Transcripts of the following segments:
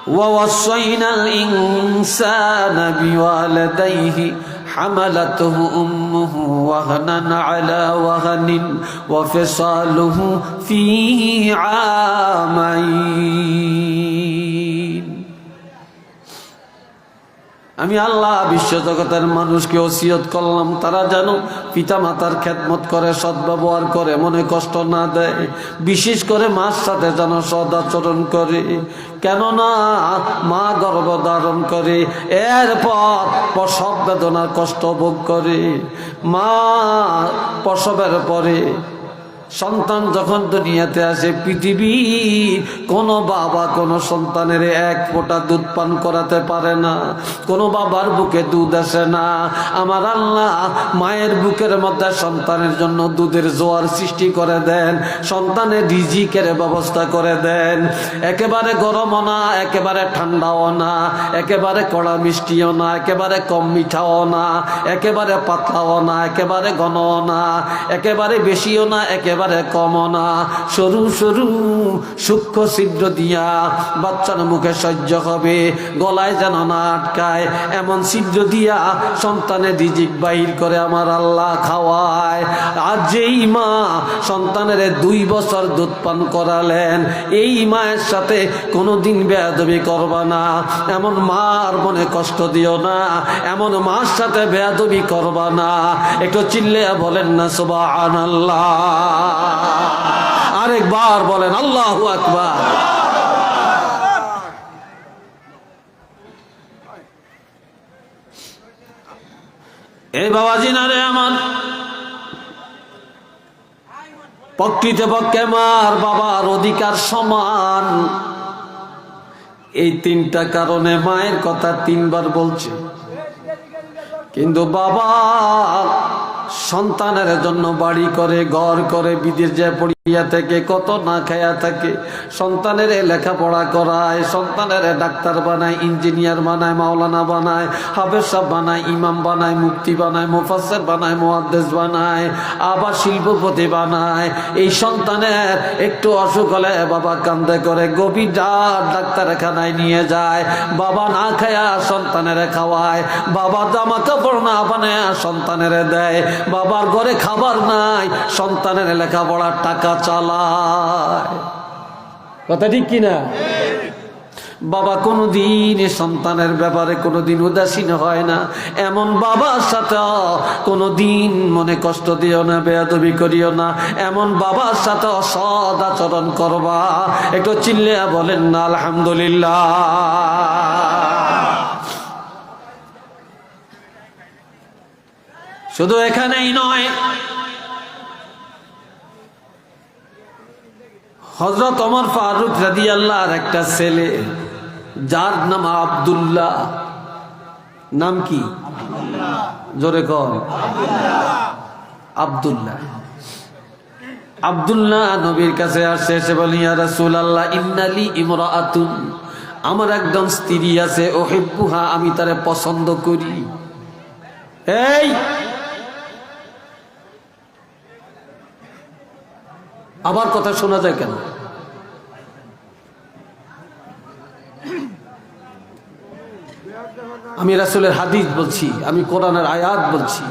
ووصينا الإنسان بوالديه حملته أمه وهنا على وهن وفصاله في عامين আমি আল্লাহ বিশ্ব জগতের মানুষকে ওসিয়ত করলাম তারা যেন পিতামাতার খেদমত করে, সদ্ব্যবহার করে, মনে কষ্ট না দেয়, বিশেষ করে মার সাথে যেন সদাচরণ করে। কেননা মা গর্ভধারণ করে, এরপর প্রসব বেদনার কষ্ট ভোগ করে। মা প্রসবের পরে সন্তান যখন দুনিয়াতে আসে, পৃথিবীর কোনো বাবা কোনো সন্তানের এক ফোঁটা দুধ পান করাতে পারে না, কোনো বাবার বুকে দুধ আসে না। আমার আল্লাহ মায়ের বুকের মধ্যে সন্তানের জন্য দুধের জোয়ার সৃষ্টি করে দেন, সন্তানের রিজিকের ব্যবস্থা করে দেন। একেবারে গরমও না, একেবারে ঠান্ডাও না, একেবারে কড়া মিষ্টিও না, একেবারে কম মিঠাও না, একেবারে পাতলাও না, একেবারে ঘনও না, একেবারে বেশিও না, একেবারে কম না, সরু সরু সূক্ষ্ম ছিদ্র দিয়া বাচ্চার মুখে সহ্য হবে, গলায় যেন না আটকায় এমন ছিদ্র দিয়া সন্তানের রিজিক বাহির করে আমার আল্লাহ খাওয়ায়। আর যেই মা সন্তানের 2 বছর দুধ পান করালেন, এই মায়ের সাথে কোনোদিন বেয়াদবি করবা না, এমন মার মনে কষ্ট দিও না, এমন মার সাথে বেয়াদবি করবা না। একটু চিল্লে বলেন না সুবহানাল্লাহ, আরেকবার বলেন আল্লাহু আকবার। এই বাবাজি না রে আমার, প্রকৃতপক্ষে মার বাবার অধিকার সমান। এই 3টা কারণে মায়ের কথা 3 বার বলছে, কিন্তু বাবা সন্তানের জন্য বাড়ি করে, ঘর করে, বিদেশ যায় পড়িয়া থেকে, কত না খায়া থাকে, সন্তানের লেখাপড়া করায়, সন্তানের ডাক্তার বানায়, ইঞ্জিনিয়ার বানায়, মাওলানা বানায়, হাফেজ সাহেব বানায়, ইমাম বানায়, মুফতি বানায়, মুফাসসির বানায়, মুহাদ্দিস বানায়, আবার শিল্পপতি বানায়। এই সন্তানের একটু অসুখ হলে বাবা কান্দে করে, গভীর ডাক্তারখানায় নিয়ে যায়, বাবা না খায়া সন্তানের খাওয়ায়, বাবা জামা কাপড় না বানায় সন্তানের দেয়, বাবার ঘরে খাবার নাই, সন্তানের লেখাপড়ার টাকা চালায়। কথা ঠিক কিনা? বাবা কোনোদিন সন্তানের ব্যাপারে কোনোদিন উদাসীন হয় না। এমন বাবার সাথে কোনোদিন মনে কষ্ট দিও না, বেয়াদবি করিও না। এমন বাবার সাথে অসৎ আচরণ করবা। একটু চিল্লে বলেন না আলহামদুলিল্লাহ। শুধু এখানেই নয়, হযরত ওমর ফারুক রাদিয়াল্লাহু আনহু একটা ছেলে, যার নাম আব্দুল্লাহ। নাম কি? জোরে কর। আব্দুল্লাহ। আব্দুল্লাহ নবীর কাছে আসে, এসে বলি ইয়া রাসূলুল্লাহ ইন্নালি ইমরাআতুন, আমার একজন স্ত্রী আছে, উহিব্বুহা, আমি তারে পছন্দ করি। এই আবার কথা শোনা যায় কেন? আমি রাসূলের হাদিস বলছি, আমি কোরআনের আয়াত বলছি।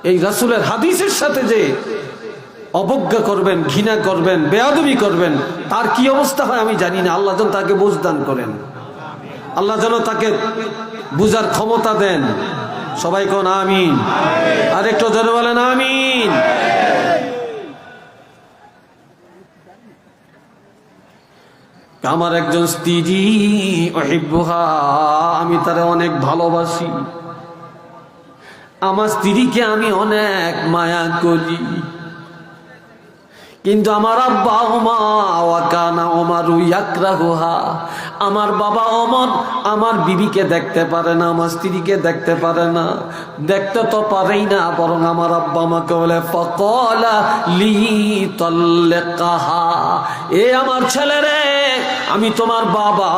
এই রাসূলের হাদিসের সাথে যে অবজ্ঞা করবেন, ঘৃণা করবেন, বেয়াদবি করবেন, তার কি অবস্থা হয় আমি জানি না। আল্লাহ যেন তাকে বুঝ দান করেন, আল্লাহ যেন তাকে বুঝার ক্ষমতা দেন। সবাই কোন আমিন। আর একটু জোরে বলেন আমিন। আমার একজন স্ত্রী, উহিব্বুহা, আমি তারে অনেক ভালোবাসি, আমার স্ত্রীকে আমি অনেক মায়া করি। কিন্তু আমার আব্বা ওমর ওয়া কানা ওমরু ইয়াকরাহুহা, আমার বাবা ওমর আমার বিবিকে দেখতে পারে না, আমার স্ত্রীকে দেখতে পারে না। দেখতে তো পারেই না, বরং আমার আব্বা আমাকে বলে ফাকালা লি তাল্লিকাহা, এ আমার ছেলে রে, আমি তোমার বাবা,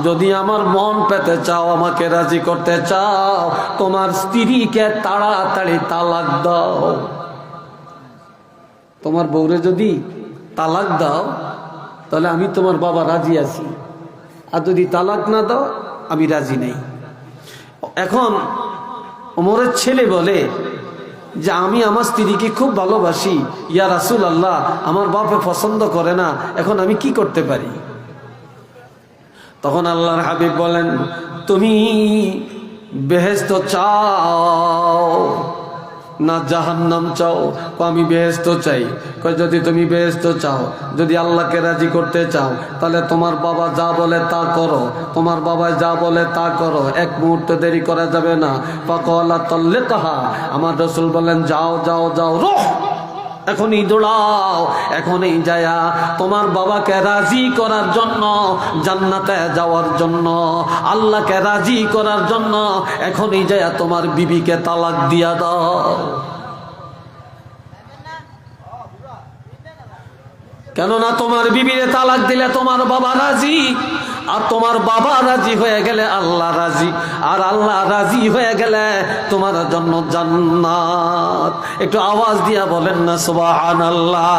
যদি আমার মন পেতে চাও, আমাকে রাজি করতে চাও, তোমার স্ত্রীকে তাড়াতাড়ি তালাক দাও। তোমার বউরে যদি তালাক দাও, তাহলে আমি তোমার বাবা রাজি আছি। আর যদি তালাক না দাও আমি রাজি নেই। এখন ওমরের ছেলে বলে যে আমি আমার স্ত্রীকে খুব ভালোবাসি, ইয়া রাসূলুল্লাহ আমার বাপে পছন্দ করে না, এখন আমি কি করতে পারি? তখন আল্লাহর হাবিব বলেন, তুমি বেহেশত চাও না জাহান্নাম চাও? আমি বেহেশত চাই। কই যদি তুমি বেহেশত চাও, যদি আল্লাহকে রাজি করতে চাও, তাহলে তোমার বাবা যা বলে তা করো, তোমার বাবা যা বলে তা করো, এক মুহূর্ত দেরি করা যাবে না। ফাকালা তাল্লিকহা, আমার রাসূল বলেন যাও যাও যাও, রুহ এখনই দৌড়াও, এখনই যায়া তোমার বাবাকে রাজি করার জন্য, জান্নাতে যাওয়ার জন্য, আল্লাহকে রাজি করার জন্য এখনই যায়া তোমার বিবিকে তালাক দিয়া দাও। কেননা তোমার বিবিরে তালাক দিলে তোমার বাবা রাজি, আর তোমার বাবা রাজি হয়ে গেলে আল্লাহ রাজি, আর আল্লাহ রাজি হয়ে গেলে তোমার জন্য জান্নাত। একটু আওয়াজ দিয়া বলেন না সুবহানাল্লাহ,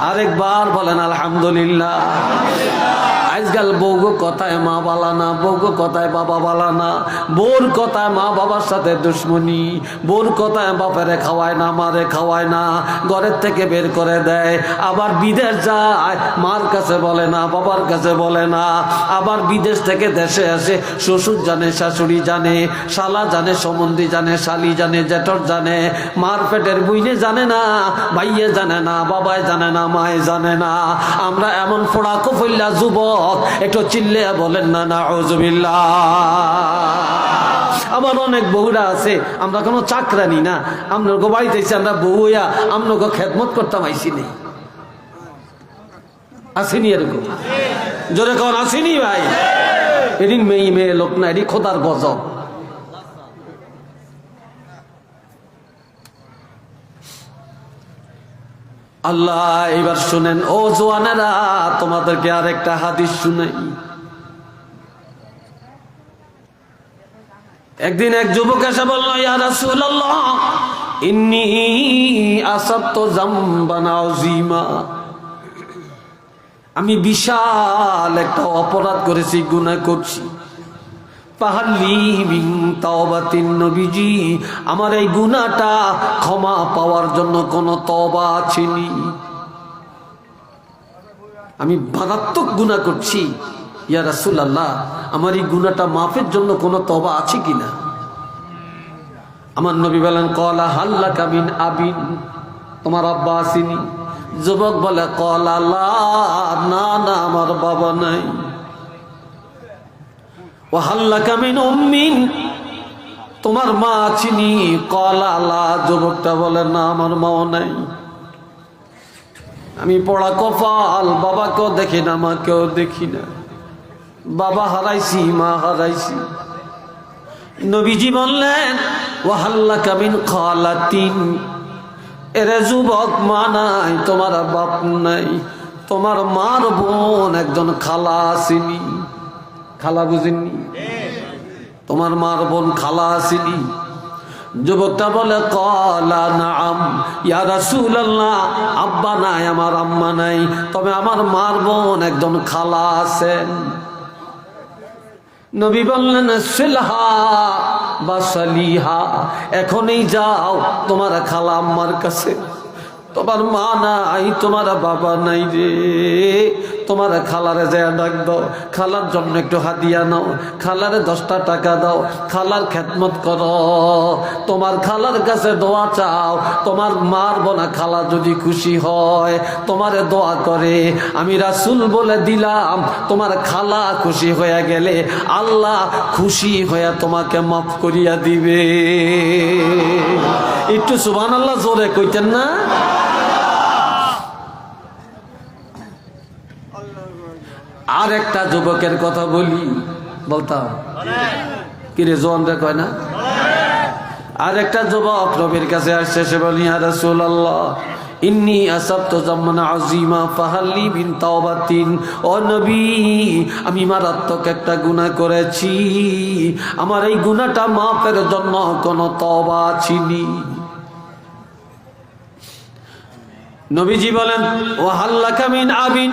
আরেকবার বলেন আলহামদুলিল্লাহ। আজকাল বউগো কথায় মা বালা না, বউগো কথায় বাবা বালা না, বোর কথায় মা বাবার সাথে দুশ্মনী, বোর কথায় বাপেরে খাওয়ায় না, মারে খাওয়ায় না, ঘরের থেকে বের করে দেয়, আবার বিদেশ যায়, মার কাছে বলে না, বাবার কাছে বলে না, আবার বিদেশ থেকে দেশে আসে, শ্বশুর জানে, শাশুড়ি জানে, শালা জানে, সম্বন্ধী জানে, শালি জানে, জেঠর জানে, মার পেটের বুইনে জানে না, ভাইয়ে জানে না, বাবায় জানে না, মায়ে জানে না। আমরা এমন ফোড়া কফইল্লা যুবক, একটু চিল্লে বলেন না নাউযুবিল্লাহ। আবার অনেক বউরা আছে, আমরা কোনো চাকরানি না, আমরা বাড়িতে এসে আমরা বউয়া আমরা খেদমত করতাম আইসি নেই, আসেনি এরকম? জোরে কন আসেনি ভাই? এদিন মেয়ে মেয়ে লোক না, এটি খোদার গজব। আল্লাহ এবার শুনেন ও জওয়ানেরা, তোমাদেরকে আরেকটা হাদিস শুনাই। একদিন এক যুবক এসে বলল, ইয়া রাসূলুল্লাহ ইন্নী আসাবতু যামবান আযীমা, আমি বিশাল একটা অপরাধ করেছি, গুনাহ করছি। ফাহাল্লি মিন তাওবাতিন, নবীজি আমার এই গুনাহটা ক্ষমা পাওয়ার জন্য কোন তওবা আছেনি? আমি মারাত্মক গুনাহ করছি, ইয়া রাসূলুল্লাহ আমার এই গুনাহটা মাফের জন্য কোন তওবা আছে কিনা? আমার নবী বলেন, ক্বালা হাল্লাকা মিন আবিন, তোমার আব্বা আসেনি? যুবক বলে, ক্বালা লা, না না আমার বাবা নাই। ওয়াহাল্লাকা মিন উম্মিন, তোমার মা আছেনি? ক্বালা লা, যুবকটা বলে না আমার মাও নাই। আমি পড়া কপাল, বাবাকেও দেখি না, মাকেও দেখি না, বাবা হারাইছি, মা হারাইছি। নবীজি বললেন, ওয়াহাল্লাকা মিন খালাতিন, এরে যুবক মা নাই, তোমার বাপ নাই, তোমার মার বোন একজন খালা আসেনি। খালা বুঝেননি? তোমার মার বোন খালা আসেনি? যুবকটা বলে, ক্বালা নাআম ইয়া রাসূলুল্লাহ, আব্বা নাই, আমার আম্মা নাই, তবে আমার মার বোন একজন খালা আছেন। নবী বললেন, সিলহা বা সালিহা, এখনই যাও তোমার খালা আম্মার কাছে। তোমার মা নাই, তোমার বাবা নাই রে, তোমার খালারে যায় ডাক দাও, খালার জন্য একটু হাদিয়া নাও, খালারে 10টা টাকা দাও, খালার খেদমত করো, তোমার খালার কাছে দোয়া চাও। তোমার মার বোনা খালা যদি খুশি হয়, তোমারে দোয়া করে, আমি রাসূল বলে দিলাম, তোমার খালা খুশি হয়ে গেলে আল্লাহ খুশি হয়ে তোমাকে মাফ করিয়া দিবে। একটু সুবহানাল্লাহ জোরে কইতেন না? আর একটা যুবকের কথা বলি, বলতাম কিরে জোয়ানরা কয় না? আর একটা যুবক নবীর কাছে আসছে, সে বলি, ইয়া রাসূলুল্লাহ ইন্নী আসাবতু যামমান আযীমা ফাহাল্লি মিন তাওবাতিন, ও নবী আমি মারাত্মক একটা গুনাহ করেছি, আমার এই গুনাহটা মাফের জন্য কোন তওবা আছেনি? নবীজি বলেন, ওয়াহাল্লাকা মিন আবিন,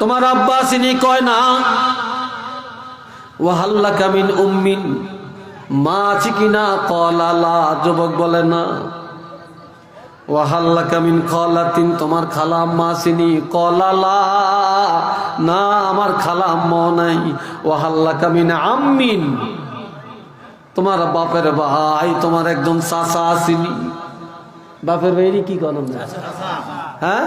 তোমার আব্বা আসেনি? কয় না। ওয়াহাল্লাকা মিন উম্মিন, মা আছে কিনা? ক্বালা লা, যুবক বলে না। ওয়াহাল্লাকা মিন খালাতিন, তোমার খালা আম্মা আসেনি? ক্বালা লা, না আমার খালা আম্মা নাই। ওয়াহাল্লাকা মিন আম্মিন, তোমার বাপের ভাই, তোমার একজন চাচা আসেনি? বাপের ভাইয়েরই কি করেন? হ্যাঁ,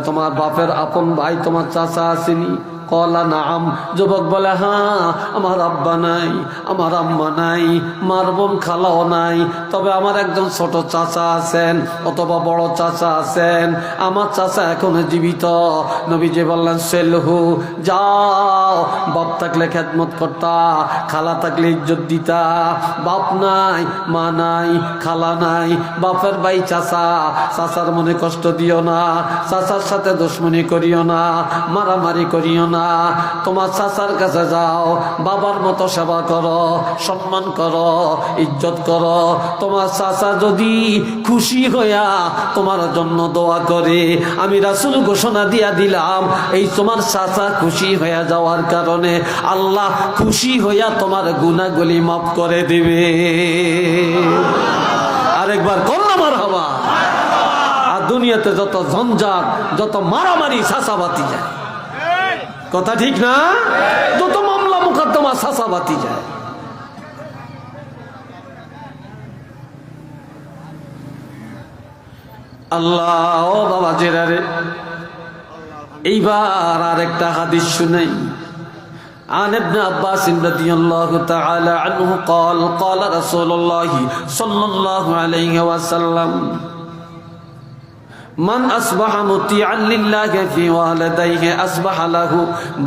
তোমার বাপের আপন ভাই তোমার চাচা আসেনি? ক্বালা নাআম, যুবক বলে হ্যাঁ, আমার আব্বা নাই, আমার আম্মা নাই, মার বোন খালাও নাই, তবে আমার একজন ছোট চাচা আছেন অথবা বড় চাচা আছেন। আমার চাচা এখনো জীবিত। নবীজি বললেন সেলহু, যাও, বাপ থাকলে খেদমত করতা, খালা থাকলে ইজ্জত দিতা। বাপ নাই, মা নাই, খালা নাই, বাপের ভাই চাচা, চাচার মনে কষ্ট দিও না, চাচার সাথে দুশমনি করিও না, মারামারি করিও না। তোমার চাচার কাছে যাও, বাবার মতো সেবা করো, সম্মান করো, ইজ্জত করো। তোমার চাচা যদি খুশি হইয়া তোমার জন্য দোয়া করে, আমি রাসূল ঘোষণা দিয়া দিলাম, এই তোমার চাচা খুশি হইয়া যাওয়ার কারণে আল্লাহ খুশি হইয়া তোমার গুনাহগুলি মাফ করে দিবে। আরেকবার করলাম মারহাবা। আর দুনিয়াতে যত ঝঞ্ঝাট, যত মারামারি, চাচাবাতি যায়, কথা ঠিক না? যত মামলা মুকদ্দমা চাচাবাতি যায়। আল্লাহ, ও বাবা জেরারে, এইবার আরেকটা হাদিস শুনাই। عن ابن عباس رضي الله تعالى عنه قال قال رسول الله صلى الله عليه وسلم من أصبح مطيعا لله في والديه أصبح له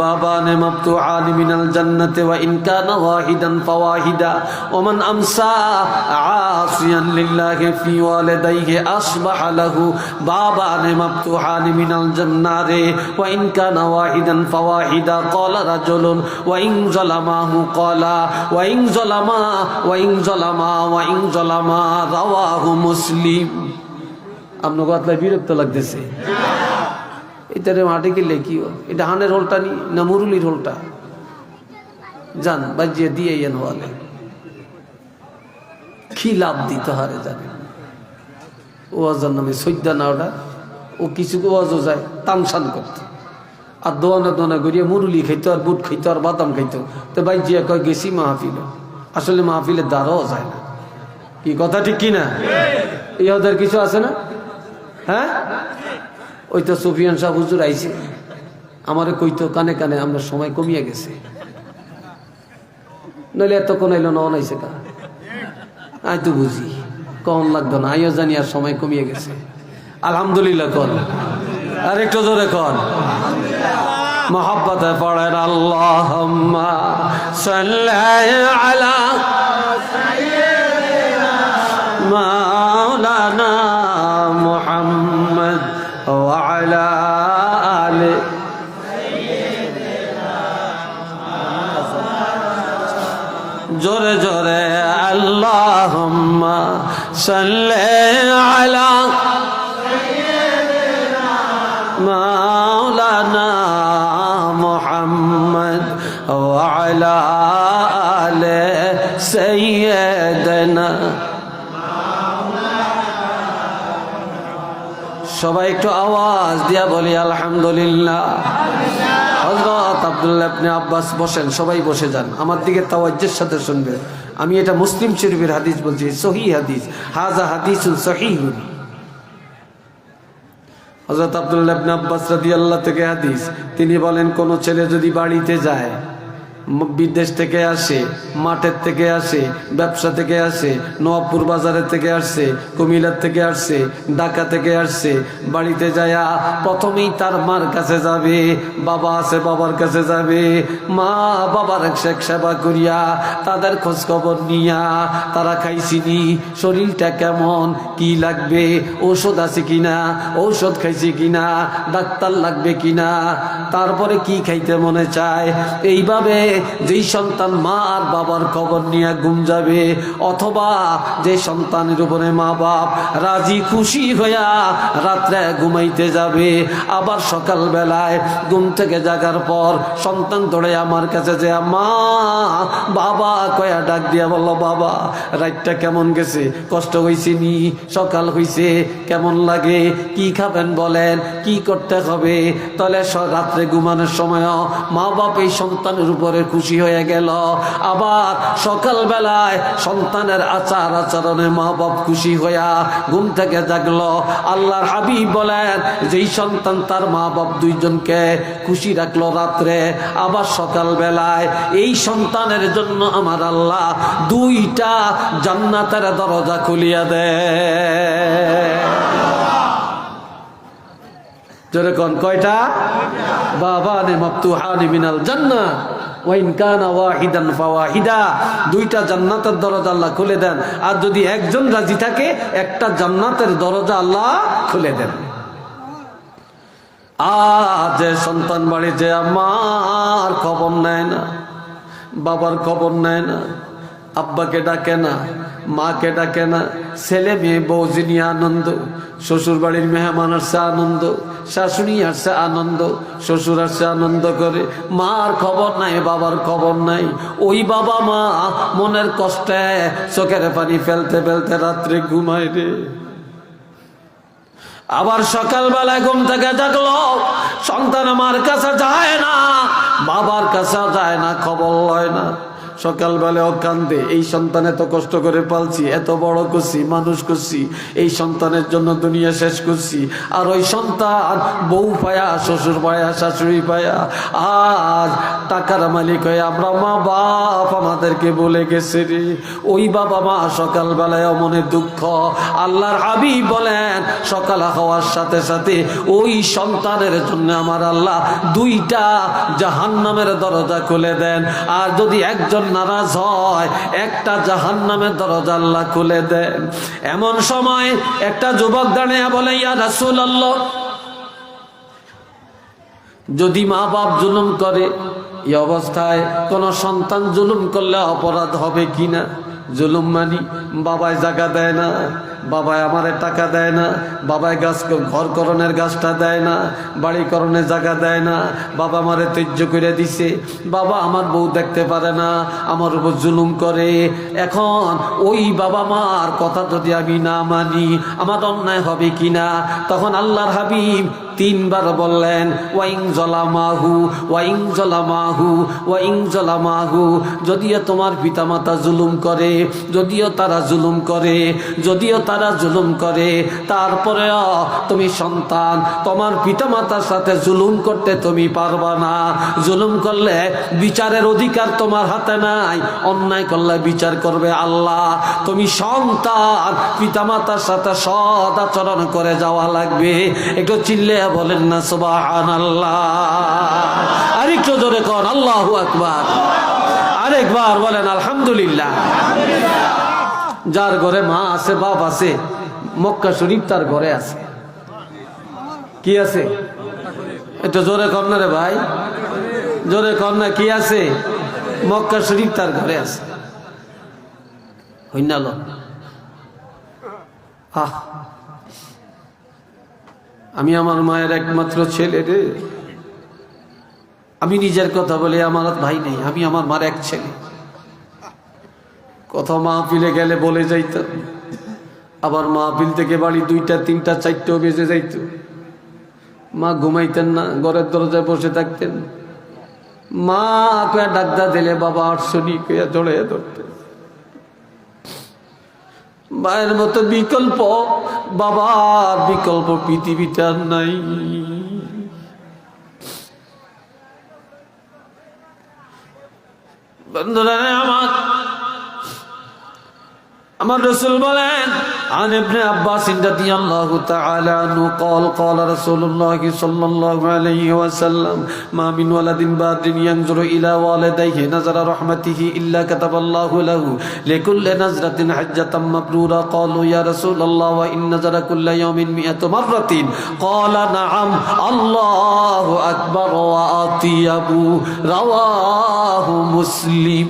بابان مفتوحان من الجنة وإن كان واحدا فواحدا ومن أمسى عاصيا لله في والديه أصبح له بابان مفتوحان من الجنة وإن كان واحدا فواحدا قال رجل وإن ظلمه قال وإن ظلما رواه مسلم। আপনার কথায় বিরক্ত লাগতেছে? এটারে মাঠে গেলে কি এটা হানের হোলটা নি না মুরুলির হোলটা? জান বাজিয়ে দিয়ে এন হলে কি লাভ দিতে হারে জানেন? ওয়াজার নামে সৈদ্যা না ওটা, ও কিছু ওয়াজও যায় তামসান করতে, আর দোয়ানা করিয়া মুরুলি খাইতো, আর বুট খাইতো, আর বাদাম খাইতো। তো বাজিয়া কয় গেছি মাহফিল, আসলে মাহফিলের দ্বারাও যায় না। কি কথা ঠিক কিনা? এই ওদের কিছু আছে না? হ্যাঁ, ওই তো সুফিয়ান সাহেব হুজুর আইছে, আমারে কইতো কানে কানে আমরা সময় কমিয়ে গেছে, নইলে এতক্ষণ আইলো না অনাইছে কা। আই তো বুঝি কম লাগতো না, আইও জানি আর সময় কমিয়ে গেছে। আলহামদুলিল্লাহ কর, আর একটু জোরে কর। মোহাব্বতে পড়েন আল্লাহুম্মা সাল্লি আলা মাওলানা মুহাম্মদ ওয়া আলা আলি জোরে জোরে আল্লাহুম্মা সাল্লি আলা মাওলানা মুহাম্মদ ওয়া আলা আলি সাইয়্যিদানা। সবাই একটু আওয়াজ দিয়া বলি আলহামদুলিল্লাহ। হযরত আব্দুল্লাহ ইবনে আব্বাস বসেন, সবাই বসে যান, আমার দিকে তাওয়াজ্জুর সাথে শুনবেন। আমি এটা মুসলিম শরীফের হাদিস বলছি, সহিহ হাদিস, হাযা হাদিসুন সহিহুন। হযরত আব্দুল্লাহ ইবনে আব্বাস রাদিয়াল্লাহু থেকে হাদিস, তিনি বলেন কোন ছেলে যদি বাড়িতে যায়, বিদেশ থেকে আসে, মাঠের থেকে আসে, ব্যবসা থেকে আসে, নওয়াবপুর বাজারের থেকে আসছে, কুমিল্লার থেকে আসছে, ঢাকা থেকে আসছে, বাড়িতে যায়া প্রথমেই তার মার কাছে যাবে, বাবা আছে বাবার কাছে যাবে, মা বাবার সেবা করিয়া তাদের খোঁজ খবর নিয়া তারা খাইছিনি, শরীরটা কেমন, কি লাগবে, ঔষধ আছে কিনা, ঔষধ খাইছি কিনা, ডাক্তার লাগবে কিনা, তারপরে কি খাইতে মনে চায়, এইভাবে যেই সন্তান মা আর বাবার খবর নিয়ে ঘুম যাবে, অথবা যে সন্তানের উপরে মা বাপ রাজি খুশি হইয়া রাত্রে ঘুমাইতে যাবে, আবার সকাল বেলায় ঘুম থেকে জাগার পর সন্তান দৌড়ে আমার কাছে যে মা বাবা কয়া ডাক দিয়া বলল, বাবা রাতটা কেমন গেছে, কষ্ট হয়েছে নি, সকাল হয়েছে, কেমন লাগে, কি খাবেন বলেন, কি করতে হবে। তাহলে রাত্রে ঘুমানোর সময় মা বাপ এই সন্তানের উপরে খুশি হয়ে গেল, আবার সকাল বেলায় সন্তানের আচার আচরণে মা বাপ খুশি হইয়া ঘুম থেকে জাগলো। আল্লাহর হাবিব বলেন, যেই সন্তান তার মা বাপ দুইজনকে খুশি রাখলো রাত্রে, আবার সকাল বেলায় এই সন্তানের জন্য আমার আল্লাহ দুইটা জান্নাতের দরজা খুলিয়া দেয়। জোরে কোন কয়টা? বাবানে মাফতুহানি মিনাল জান্নাহ ওয়া ইন কানা ওয়াহিদান ফাওয়াহিদা, দুইটা জান্নাতের দরজা আল্লাহ খুলে দেন। আর যদি একজন রাজি থাকে, একটা জান্নাতের দরজা আল্লাহ খুলে দেন। আজ সন্তান বাড়িতে আমার খবর নেয় না, বাবার খবর নেয় না, আব্বাকে ডাকে না, মাকে ডাকে না, ছেলে মেয়ে বউজি নিয়ে আনন্দ, শ্বশুর বাড়ির মেহমান আসছে আনন্দ, শাশুড়ি আসছে আনন্দ, শ্বশুর আসছে আনন্দ করে, মার খবর নাই, বাবার খবর নাই। ওই বাবা মা মনের কষ্টে চোখের পানি ফেলতে ফেলতে রাত্রে ঘুমায় রে। আবার সকালবেলায় ঘুম থেকে জাগলো, সন্তান আমার কাছে যায় না, বাবার কাছে যায় না, খবর লয় না। সকালবেলাও কান্দে, এই সন্তান এত কষ্ট করে পালছি, এত বড় করছি, মানুষ করছি, এই সন্তানের জন্য দুনিয়া শেষ করছি। আর ওই সন্তান বউ পায়া, শ্বশুর পায়া, শাশুড়ি পায়া আজ টাকার মালিক হয়ে আমরা মা বাপ আমাদেরকে বলে গেছে রে। ওই বাবা মা সকালবেলায় মনে দুঃখ। আল্লাহর হাবিব বলেন, সকাল হওয়ার সাথে সাথে ওই সন্তানের জন্য আমার আল্লাহ দুইটা জাহান্নামের দরজা খুলে দেন। আর যদি একজন নারাজ হয়, একটা জাহান্নামের দরজা আল্লাহ খুলে দেন। এমন সময় একটা যুবক দাঁড়িয়ে বলে, ইয়া রাসূলুল্লাহ, যদি মা বাপ জুলুম করে, এই অবস্থায় কোন সন্তান জুলুম করলে অপরাধ হবে কিনা? জুলুম মানি, বাবায় জায়গা দেয় না, বাবায় আমারে টাকা দেয় না, বাবায় ঘর করণের গাছটা দেয় না, বাড়ি করণের জায়গা দেয় না, বাবা আমারে ত্যায্য করে দিছে, বাবা আমার বউ দেখতে পারে না, আমার উপর জুলুম করে। এখন ওই বাবা মার কথা যদি আমি না মানি, আমার অন্যায় হবে কিনা? তখন আল্লাহর হাবিব তিনবার বললেন, ওয়াইং জলামাহু ওয়াইং জলামাহু ওয়াইং জলামাহু, যদিও তোমার পিতামাতা জুলুম করে, যদিও তারা জুলুম করে, যদিও তারা জুলুম করে, তারপরেও তুমি সন্তান, তোমার পিতামাতার সাথে জুলুম করতে তুমি পারবা না। জুলুম করলে বিচারের অধিকার তোমার হাতে নাই, অন্যায় করলে বিচার করবে আল্লাহ। তুমি সন্তান, পিতামাতার সাথে সৎ আচরণ করে যাওয়া লাগবে। একটু চিল্লে বলেন না সুবহানাল্লাহ। আরেকটু জোরে কর আল্লাহু আকবার। আরেকবার বলেন আলহামদুলিল্লাহ। যার ঘরে মা আছে, বাপ আছে, মক্কা শরীফ তার ঘরে আছে। কি আছে? একটু জোরে কর না রে ভাই, জোরে কর না। কি আছে? মক্কা শরীফ তার ঘরে আছে। হইনাল আমি আমার মায়ের একমাত্র ছেলে রে। আমি নিজের কথা বলি, আমার ভাই নেই, আমি আমার মার এক ছেলে। কথা মাহফিলে গেলে বলে যাইতাম, আবার মাহফিল থেকে বাড়ি 2টা 3টা 4টা বেজে যাইত। মা ঘুমাইতেন না, ঘরের দরজায় বসে থাকতেন। মা কয়া ডাক্তার দিলে বাবা আটশনি কয়া জড়াইয়া ধরতেন। মায়ের মতো বিকল্প, বাবার বিকল্প পৃথিবীটা নাই। বন্ধুরা আমার রাসূল বলেন, عن ابن عباس رضي الله تعالى عنه قال قال رسول الله صلى الله عليه وسلم ما من ولد بار ينظر إلى والديه نظر رحمته إلا كتب الله له لكل نظرة حجة مبرورة قالوا يا رسول الله وإن نظر كل يوم 100 مرة قال نعم الله أكبر وأطيب رواه مسلم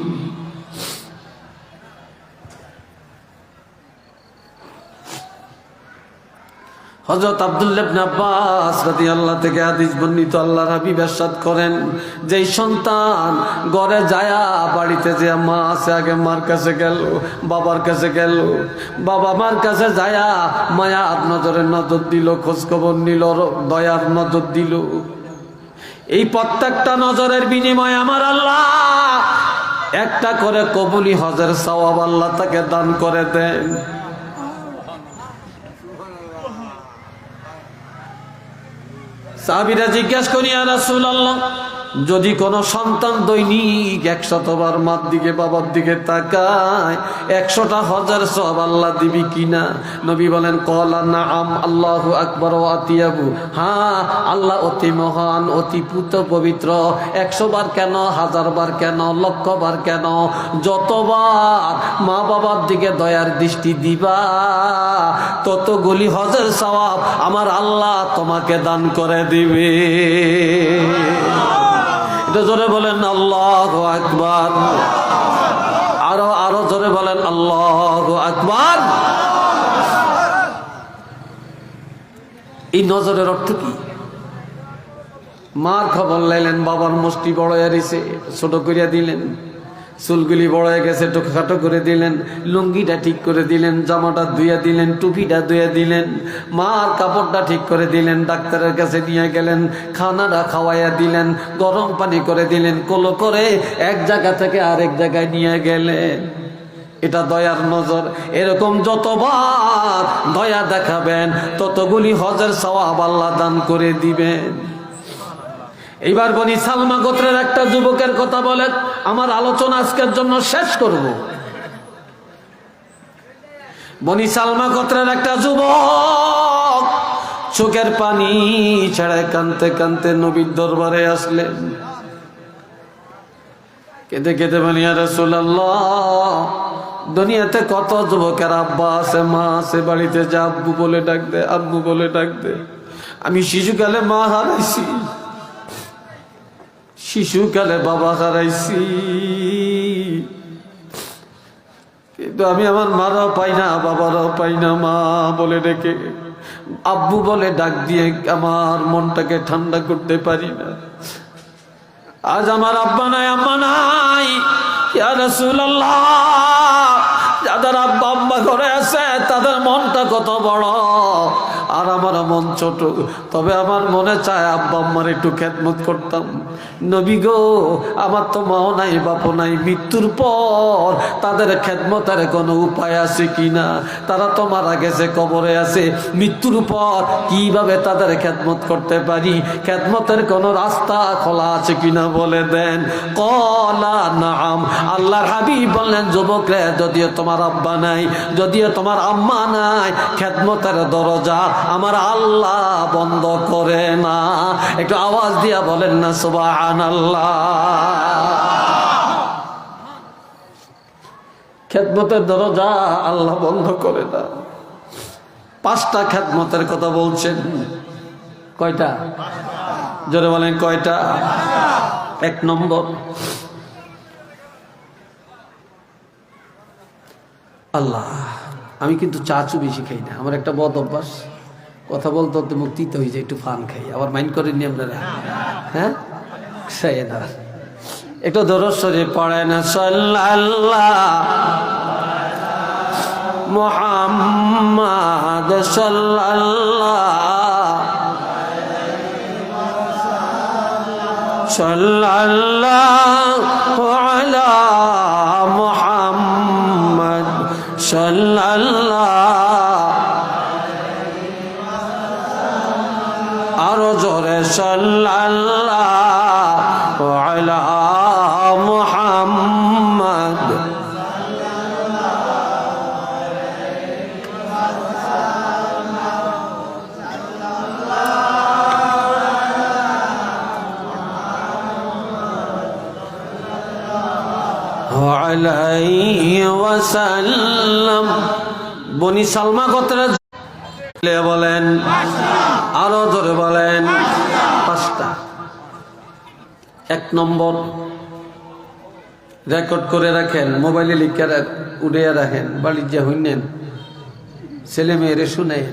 হযরত আব্দুল্লাহ ইবনে আব্বাস রাদিয়াল্লাহু থেকে হাদিস বর্ণিত আল্লাহর হাবিব ইরশাদ করেন যেই সন্তান ঘরে যায়া বাড়িতে যে মা আছে আগে মার কাছে গেল বাবার কাছে গেল বাবা মার কাছে যায়া মায়ার নজরে নজর দিল খোঁজ খবর নিল দয়ার নজর দিল এই প্রত্যেকটা নজরের বিনিময়ে আমার আল্লাহ একটা করে কবুলি হজের সওয়াব আল্লাহ তাকে দান করে দেন সাহাবীরা জিজ্ঞাসা করি ইয়া রাসূলুল্লাহ যদি কোনো সন্তান দৈনিক 100 বার মার দিকে বাবার দিকে তাকায় 100টা হজের সওয়াব আল্লাহ দিবি কিনা নবী বলেন ক্বালা নাআম আল্লাহু আকবার ওয়া আতিয়াবু হ্যাঁ আল্লাহ অতি মহান অতি পবিত্র 100 বার কেন 1000 বার কেন লক্ষ বার কেন যতবার মা বাবার দিকে দয়ার দৃষ্টি দিবা ততগুলি হজের সওয়াব আমার আল্লাহ তোমাকে দান করে দিবে জোরে বলেন আল্লাহু আকবার আরো জোরে বলেন আল্লাহু আকবার এই নজরের অর্থ কি মার খবর লাইলেন বাবার মুষ্টি বড় হয়েছে ছোট করিয়া দিলেন চুলগুলি বড় হয়ে গেছে একটু খাটো করে দিলেন লুঙ্গিটা ঠিক করে দিলেন জামাটা ধুয়ে দিলেন টুপিটা ধুয়ে দিলেন মার কাপড়টা ঠিক করে দিলেন ডাক্তারের কাছে নিয়ে গেলেন খানাটা খাওয়াইয়া দিলেন গরম পানি করে দিলেন কোলো করে এক জায়গা থেকে আরেক জায়গায় নিয়ে গেলেন এটা দয়ার নজর এরকম যতবার দয়া দেখাবেন ততগুলি হজের সওয়াব আল্লাহ দান করে দিবেন এইবার বনি সালমা গোত্রের একটা যুবকের কথা বলেন আমার আলোচনা আজকের জন্য শেষ করব বনি সালমা গোত্রের একটা যুবক চোখের পানি ছেড়ে কাঁদতে কাঁদতে নবীর দরবারে আসলেন কেঁদে কেঁদে বলি ইয়া রাসূলুল্লাহ দুনিয়াতে কত যুবকের আব্বা আছে মা আছে বাড়িতে যা আব্বু বলে ডাক দে আব্বু বলে ডাক দে আমি শিশুকালে মা হারাইছি শিশুকালে বাবা হারাইছি কিন্তু আমি আমার মারাও পাই না বাবারাও পাই না মা বলে ডেকে আব্বু বলে ডাক দিয়ে আমার মনটাকে ঠান্ডা করতে পারি না আজ আমার আব্বা নাই আম্মা নাই ইয়া রাসূলুল্লাহ যাদের আব্বা আম্মা ঘরে আছে তাদের মনটা কত বড় আর আমার মন ছোট তবে আমার মনে চায় আব্বা আম্মার একটু খেদমত করতাম নবী গো আমার তো মাও নাই বাপও নাই মৃত্যুর পর তাদের খেদমতের কোনো উপায় আছে কিনা তারা তো মারা গেছে কবরে আছে মৃত্যুর পর কিভাবে তাদের খেদমত করতে পারি খেদমতের কোনো রাস্তা খোলা আছে কিনা বলে দেন ক্বালা নাআম আল্লাহর হাবিব বললেন যুবকরে যদিও তোমার আব্বা নাই যদিও তোমার আম্মা নাই খেদমতের দরজা আমার আল্লাহ বন্ধ করে না একটু আওয়াজ দিয়া বলেন না সুবহানাল্লাহ খেদমতের দরজা আল্লাহ বন্ধ করে না 5টা খেদমতের কথা বলছেন কয়টা জোরে বলেন কয়টা 1 নম্বর আল্লাহ আমি কিন্তু চাচু বেশি খাই না আমার একটা বদ অভ্যাস কথা বলতে বলতে মুক্তিতে হয়ে যায় একটু ফান খাই আবার মাইন্ড করেননি আপনারা হ্যাঁ খাইয়ে না একটু দরুদ শরীফ পড়েন সাল্লাল্লাহু মুহাম্মাদ সাল্লাল্লাহু আলা মুহাম্মাদ আরো জোরে সাল্লাল্লাহু আলা মুহাম্মাদ আলাইহি ওয়াসাল্লাম। বনি সালমা গোত্রের বলেন, আরো জোরে বলেন, 5টা। 1 নম্বর, রেকর্ড করে রাখেন, মোবাইলে লিখে উড়িয়ে রাখেন, বাড়ির যে হইনেন ছেলে মেয়েরে শুনেন।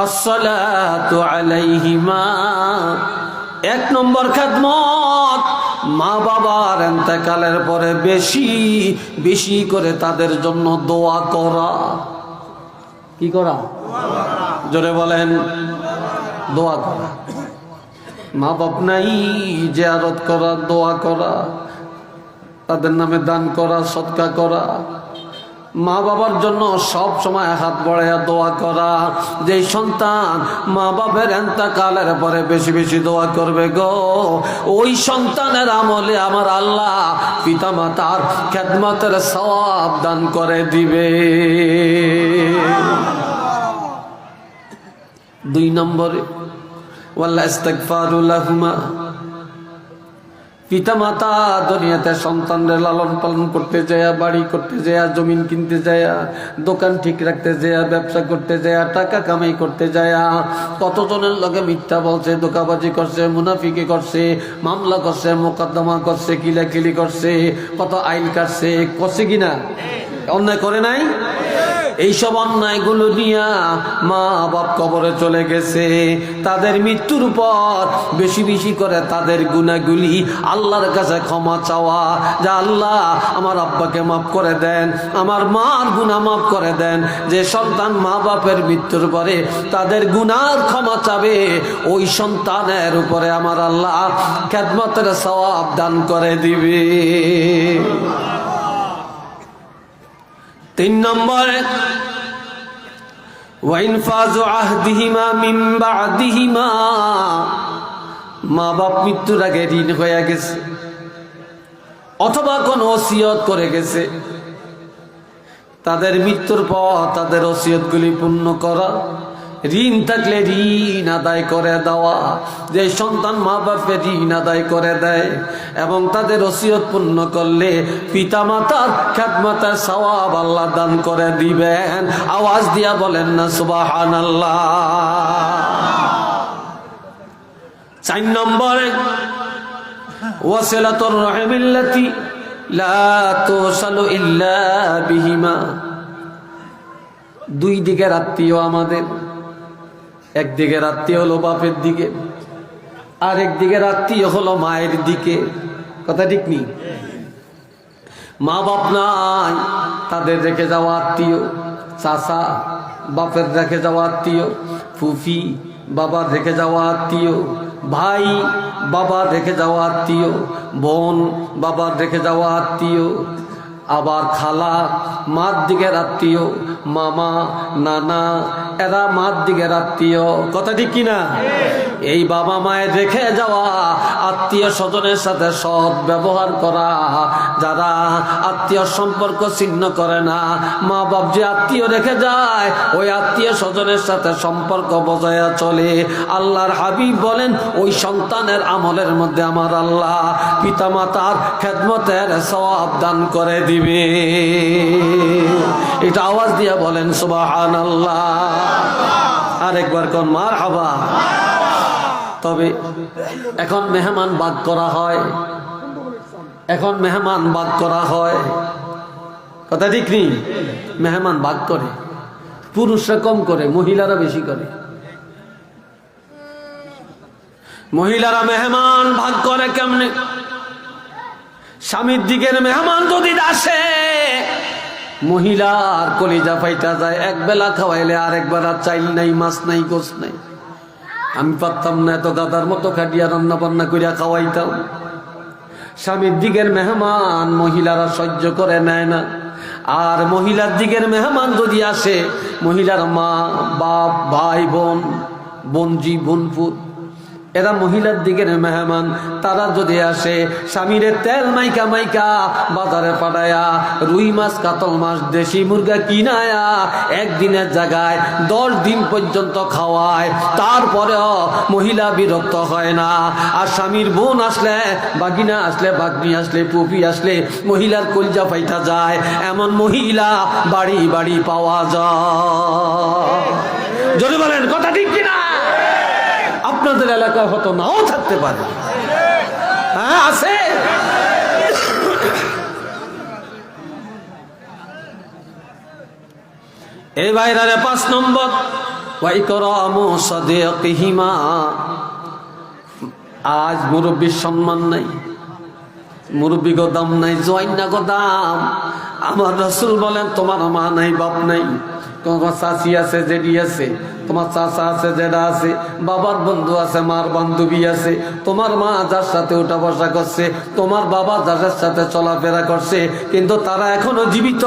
আসসালাতু আলাইহিমা, 1 নম্বর খেদমত, মা বাবার ইন্তেকালের পরে বেশি বেশি করে তাদের জন্য দোয়া করা। কি করা? জোরে বলেন, দোয়া করা। মা বাপ নাই, জিয়ারত করা, দোয়া করা, তাদের নামে দান করা, সদকা করা। মা বাবার জন্য সব সময় হাত বাড়াইয়া দোয়া করা। যে সন্তান মা বাবার ইন্তেকালের পরে বেশি বেশি দোয়া করবে গো, ওই সন্তানের আমলে আমার আল্লাহ পিতা মাতার খেদমতের সওয়াব দান করে দিবে। 2 নম্বরে, ওয়াল্লা ইস্তিগফারু লাহুমা, পিতা মাতা দুনিয়াতে সন্তানদের লালন পালন করতে যায়, বাড়ি করতে যায়, জমিন কিনতে যায়, দোকান ঠিক রাখতে যায়, ব্যবসা করতে যায়, টাকা কামাই করতে যায়, কতজনের লগে মিথ্যা বলছে, ধোঁকাবাজি করছে, মুনাফিকি করছে, মামলা করছে, মোকদ্দমা করছে, কিলাকিলি করছে, কত আইন কাটছে, করছে কিনা? অন্যায় করে নাই? এইসব অন্যায়গুলো নিয়ে মা বাপ কবরে চলে গেছে। তাদের মৃত্যুর পর বেশি বেশি করে তাদের গুনাহগুলি আল্লাহর কাছে ক্ষমা চাওয়া, যা আল্লাহ আমার আব্বাকে মাফ করে দেন, আমার মার গুনাহ মাফ করে দেন। যে সন্তান মা বাপের মৃত্যুর পরে তাদের গুনার ক্ষমা চাবে, ওই সন্তানের উপরে আমার আল্লাহ খেদমতের সওয়াব দান করে দিবে। 3 নম্বরে, ওয়াইনফাজু আহদিহিমা মিন বা'দিহিমা, মা বাপ মৃত্যুর আগে ঋণ হয়ে গেছে অথবা কোন ওসিয়ত করে গেছে, তাদের মৃত্যুর পর তাদের ওসিয়তগুলি পূর্ণ করা। ঋণ থাকলে ঋণ আদায় করে দেওয়া। যে সন্তান মা বাপের ঋণ আদায় করে দেয় এবং তাদের ওসিয়ত পূর্ণ করলে পিতা মাতার খেদমতের সওয়াব আল্লাহ দান করে দিবেন। আওয়াজ দিয়া বলেন না সুবহানাল্লাহ। 4 নম্বরে, ওয়াসিলাতুর রাহিমিল্লাতি লা তুসালু ইল্লা বিহিমা, 2 দিকের আত্মীয় আমাদের। একদিকের আত্মীয় হলো বাপের দিকে, আর একদিকের আত্মীয় হলো মায়ের দিকে। কথা ঠিক নেই? মা বাপ নাই, তাদের রেখে যাওয়া আত্মীয়, চাচা বাপের রেখে যাওয়া আত্মীয়, ফুফি বাবার রেখে যাওয়া আত্মীয়, ভাই বাবার রেখে যাওয়া আত্মীয়, বোন বাবার রেখে যাওয়া আত্মীয়, আবার খালা মার দিকের আত্মীয়, মামা নানা এরা মার দিকের আত্মীয়। কথা ঠিক কিনা? এই বাবা মায়ের রেখে যাওয়া আত্মীয় স্বজনের সাথে সৎ ব্যবহার করা। যারা আত্মীয় সম্পর্ক ছিন্ন করে না, মা বাপ যে আত্মীয় রেখে যায় ওই আত্মীয় স্বজনের সাথে সম্পর্ক বজায় চলে। আল্লাহর হাবিব বলেন, ওই সন্তানের আমলের মধ্যে আমার আল্লাহ পিতা মাতার খেদমতের সওয়াব দান করে দিবে। এটা আওয়াজ দিয়া বলেন সুবহানাল্লাহ। আরেকবার কোন মারহাবা। তবে এখন মেহমান বাগ করা হয়, এখন মেহমান বাগ করা হয়। কথা ঠিক নেই? মেহমান বাগ করে, পুরুষরা কম করে, মহিলারা বেশি করে। মহিলারা মেহমান ভাগ করে কেমনে? স্বামীর দিকের মেহমান যদি আসে, মহিলার কলিজা ফাইটা যায়। এক বেলা খাওয়াইলে আরেক বেলা চাইল নাই, মাছ নাই, গোস নাই। আমি পারতাম না, এত গাদার মতো খাটিয়া রান্না বান্না করিয়া খাওয়াইতাম। স্বামীর দিকের মেহমান মহিলারা সহ্য করে নেয় না। আর মহিলার দিকের মেহমান যদি আসে, মহিলার মা বাপ ভাই বোন, বোনজি বোনপুর এরা মহিলার দিকের মেহমান। তারা যদি আসে স্বামীরে তেল মাইকা মাইকা বাজারে পাঠায়া রুই মাছ কাতল মাছ দেশি মুরগা কিনায়া একদিনের জায়গায় 10 দিন পর্যন্ত খাওয়ায়, তারপরেও মহিলা বিরক্ত হয় না। আর স্বামীর বোন আসলে, বাগিনা আসলে, বাগনি আসলে, পুপি আসলে মহিলার কলজা ফাইটা যায়। এমন মহিলা বাড়ি বাড়ি পাওয়া যায়। যদি বলেন কথা ঠিক কিনা? আপনাদের এলাকায় হয়তো নাও থাকতে পারে। হ্যাঁ, আছে। এই বাইরে 5 নম্বর ওয়াইকরামু সাদিকিহিমা। আজ মুরব্বীর সম্মান নাই, মুরব্বী গো দাম নাই, জোয়াইনা গো দাম। আমার রাসূল বলেন তোমার মা নাই, বাপ নাই, তোমার চাচি আছে, জেডি আছে, তোমার চাচা আছে, জেডা আছে, বাবার বন্ধু আছে, মার বান্ধবী আছে, তোমার মা যার সাথে উঠা বসা করছে, তোমার বাবা যাদের সাথে চলাফেরা করছে, কিন্তু তারা এখনো জীবিত।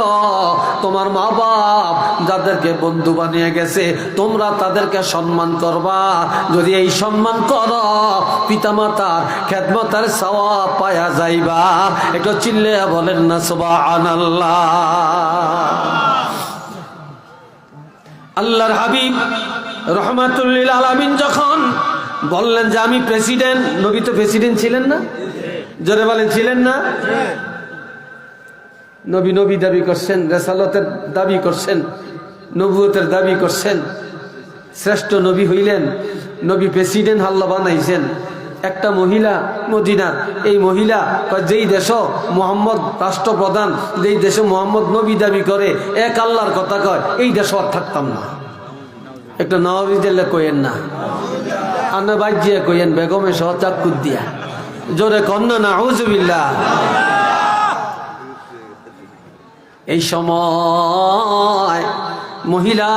তোমার মা বাপ যাদেরকে বন্ধু বানিয়ে গেছে, তোমরা তাদেরকে সম্মান করবা। যদি এই সম্মান করো, পিতামাতার খেদমতের সওয়াব পায়া যাইবা। একটু চিল্লে বলেন না সুবহানাল্লাহ। আল্লাহর হাবিব রহমাতুল লিল আলামিন যখন বললেন যে আমি প্রেসিডেন্ট, নবী তো প্রেসিডেন্ট ছিলেন না? জোরে বলেন, ছিলেন না? নবী নবী দাবি করছেন, রেসালতের দাবি করছেন, নবুয়তের দাবি করছেন, শ্রেষ্ঠ নবী হইলেন, নবী প্রেসিডেন্ট আল্লাহ বানাইছেন। একটা মহিলা মদিনার, এই মহিলা যেই দেশ মোহাম্মদ রাষ্ট্রপ্রধান, যেই দেশে মোহাম্মদ নবী দাবি করে, এক আল্লাহর কথা কয়, এই দেশে আর থাকতাম না। একটা নওয়াবি দিলে কইেন না, আন্না বাজিয়া কইেন বেগমে সহ চাকুর দিয়া, জোরে কন্যা না আউযুবিল্লাহ। এই সময় মহিলা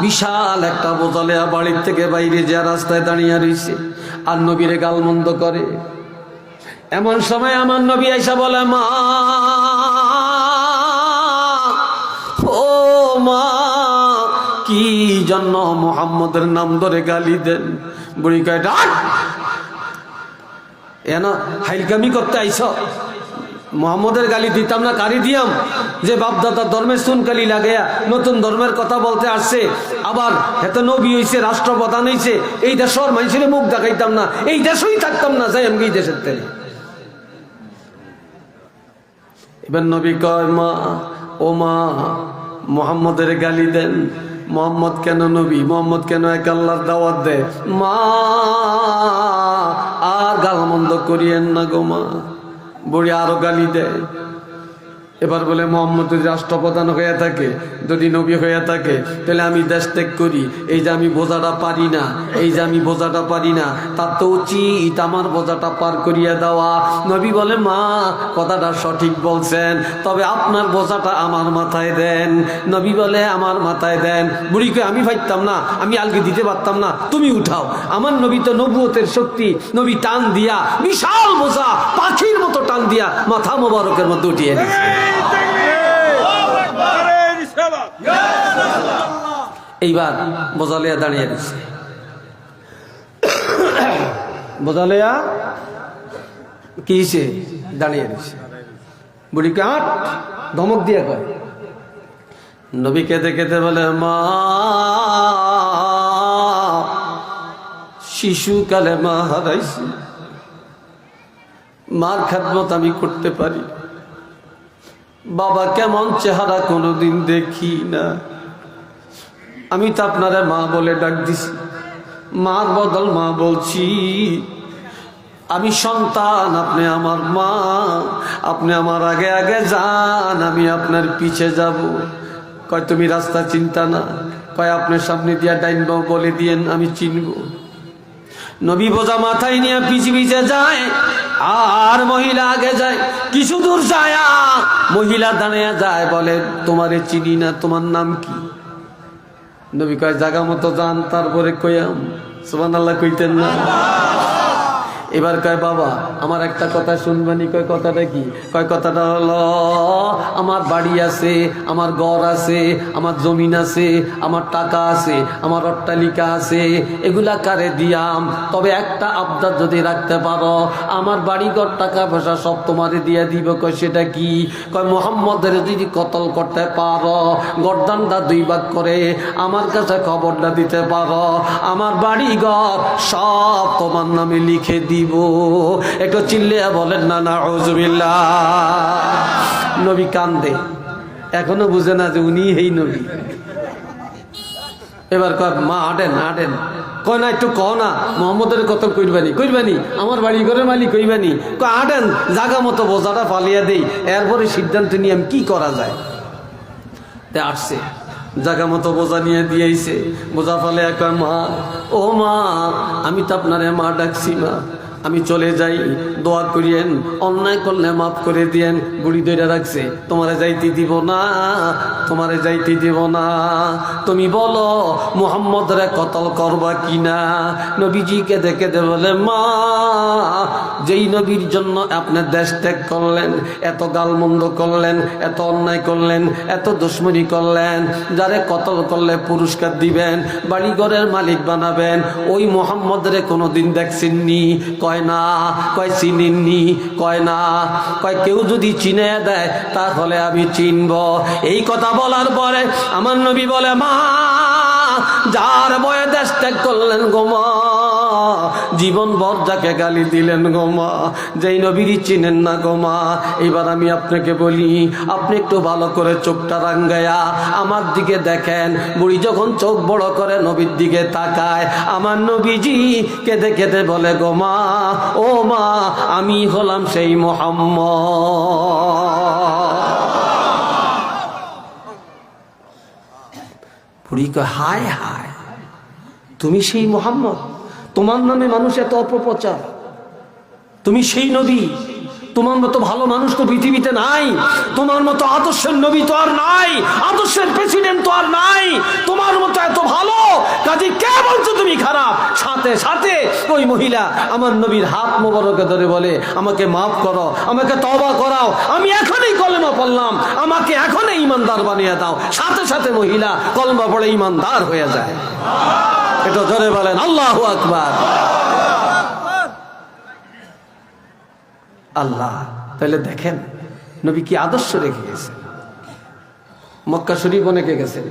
বিশাল একটা বোতলে বাড়ির থেকে বাইরে যা রাস্তায় দাঁড়িয়ে রয়েছে আর নবীরে গালমন্দ করে। এমন সময় আমার নবী আয়েশা বলে, মা ও মা, কি জন্য মুহাম্মদের নাম ধরে গালি দেন? বুড়ি কয়, ডাক, এনা হাইলকামি করতে আইছ? মোহাম্মদের গালি দিতাম না, কারি দিয়াম? যে বাপদাদা ধর্মের সুনকালি লাগে নতুন ধর্মের কথা বলতে আসছে, আবার এত নবী হইছে, রাষ্ট্রপ্রধান হইছে, এই দেশের মানুষের মুখ দেখাইতাম না, এই দেশেই থাকতাম না, যাই আমি এই দেশের থেকে। এবার নবী কয়, মা ও মা, মোহাম্মদের গালি দেন? মোহাম্মদ কেন নবী? মোহাম্মদ কেন এক আল্লাহর দাওয়াত দেয়? মা আর গালমন্দ করিয়েন না গো মা। বুড়ি আরো গালি দেয়। এবার বলে, মোহাম্মদ যদি রাষ্ট্রপ্রধান হয়ে থাকে, যদি নবী হয়ে থাকে, তাহলে আমি দেশ ত্যাগ করি। এই যে আমি বোঝাটা পারি না, এই যে আমি বোঝাটা পারি না, তার তো উচিত আমার বোঝাটা পার করিয়া দেওয়া। নবী বলে, মা কথাটা সঠিক বলছেন, তবে আপনার বোঝাটা আমার মাথায় দেন। নবী বলে, আমার মাথায় দেন। বুড়িকে আমি পারতাম না, আমি আলগে দিতে পারতাম না, তুমি উঠাও। আমার নবী তো নবুয়তের শক্তি, নবী টান দিয়া বিশাল বোঝা পাখির মতো টান দিয়া মাথা মোবারকের মধ্যে উঠিয়ে দিয়েছে। এইবার বোঝালিয়া দাঁড়িয়ে দিচ্ছে, বোঝালিয়া কি দাঁড়িয়ে দিচ্ছে। বুড়িকে আট ধমক দিয়ে কয়। নবী কেঁদে কেঁদে বলে, মা শিশুকালে মা হারাইছি, মার খেদমত আমি করতে পারি, বাবা কেমন চেহারা কোনোদিন দেখি না। আমি তো আপনারা মা বলে ডাক দিছি, মার বদল মা বলছি। আমি সন্তান, আপনি আমার মা, আপনি আমার আগে আগে যান, আমি আপনার পিছে যাব। কয় তুমি রাস্তা চিন্তা না, কয় আপনার সামনে দিয়া ডাইন বাও বলে দিয়েন, আমি চিনব। নবী বোঝা মাথায় নিয়ে পিছে পিছে যায়, আর মহিলা আগে যায়। কিছু দূর যায় মহিলা দাঁড়িয়ে যায়, বলে তোমারে চিনি না, তোমার নাম কি? নবী কয় জায়গা মতো যান, তারপরে কইয়াম। সুবহানাল্লাহ কইতেন না? এবার কয় বাবা আমার একটা কথা শুনবানি। কয় কথাটা কি? কয় কথাটা হলো আমার বাড়ি আছে, আমার ঘর আছে, আমার জমিন আছে, আমার টাকা আছে, আমার অট্টালিকা আছে, এগুলা কারে দিয়াম, তবে একটা আবদার যদি রাখতে পারো আমার বাড়ি ঘর টাকা পয়সা সব তোমারে দিয়ে দিব। কয় সেটা কি? কয় মুহাম্মদের যদি কতল করতে পারো, গর্দানটা 2 ভাগ করে আমার কাছে খবরটা দিতে পারো, আমার বাড়ি ঘর সব তোমার নামে লিখে দিব। একটু চিল্লিয়া বলেন না নাউজুবিল্লাহ। নবী কান্দে, এখনো বুঝে না যে উনি এই নবী। এবার কয় মা হাঁটেন হাঁটেন। কয় না একটু কও না মোহাম্মদের কতল কইরবানি কইরবানি, আমার বাড়ি ঘরের মালিক কইবানি। কয় হাঁটেন জাগা মতো বোঝাটা ফালিয়া দেই, এরপরে সিদ্ধান্ত নিয়ে আমি কি করা যায়। তে আসছে জাগা মতো বোঝা নিয়ে দিয়েছে, বোঝা ফালে একটা মা, ও মা আমি তো আপনারে মা ডাকছি মা, আমি চলে যাই, দোয়া করিয়েন, অন্যায় করলে মাফ করে দিয়েন। বুড়ি ধরে রাখছে, তোমারে যাইতে দিব না, তোমারে যাইতে দিব না, তুমি বলো মুহাম্মদরে কতল করবা কিনা। নবীজি কেঁদে কেঁদে বলে মা, যেই নবীর জন্য আপনি দেশ ত্যাগ করলেন, এত গালমন্দ করলেন, এত অন্যায় করলেন, এত দুশ্মনী করলেন, যারে কতল করলে পুরস্কার দিবেন, বাড়ি ঘরের মালিক বানাবেন, ওই মুহাম্মদরে কোনোদিন দেখছেননি? কয় না। কয় চিনেননি? কয় না। কয় কেউ যদি চিনে দেয় তাহলে আমি চিনব। এই কথা বলার পরে আমার নবী বলে মা, যার বয়ে দেশ ত্যাগ করলেন গো মা, জীবন ভর যাকে গালি দিলেন গো মা, যেই নবীরই চিনেন না গো মা, এবার আমি আপনাকে বলি আপনি একটু ভালো করে চোখটা রাঙ্গায়া আমার দিকে দেখেন। বুড়ি যখন চোখ বড় করে নবীর দিকে তাকায়, আমার নবীজি কেঁদে কেঁদে বলে গো মা, ও মা আমি হলাম সেই মুহাম্মদ। বুড়ি কয় হায় হায়, তুমি সেই মুহাম্মদ? তোমার নামে মানুষ এত অপপ্রচার, তুমি সেই নবী? তোমার মতো ভালো মানুষ তো পৃথিবীতে নাই, তোমার মতো আদর্শের নবী তো আর নাই, আদর্শের প্রেসিডেন্ট তো আর নাই, তোমার মতো এত ভালো কাজে কে বলছো তুমি খারাপ? সাথে সাথে ওই মহিলা আমার নবীর হাত মোবারকে ধরে বলে আমাকে মাফ করো, আমাকে তওবা করাও, আমি এখনই কলেমা পড়লাম, আমাকে এখনই ইমানদার বানিয়ে দাও। সাথে সাথে মহিলা কলেমা পড়ে ইমানদার হয়ে যায়। এটা জোরে বলেন আল্লাহু আকবার। আল্লাহ, তাহলে দেখেন নবী কি আদর্শ রেখে গেছেন। মক্কা শরীফ অনেকে গেছেন,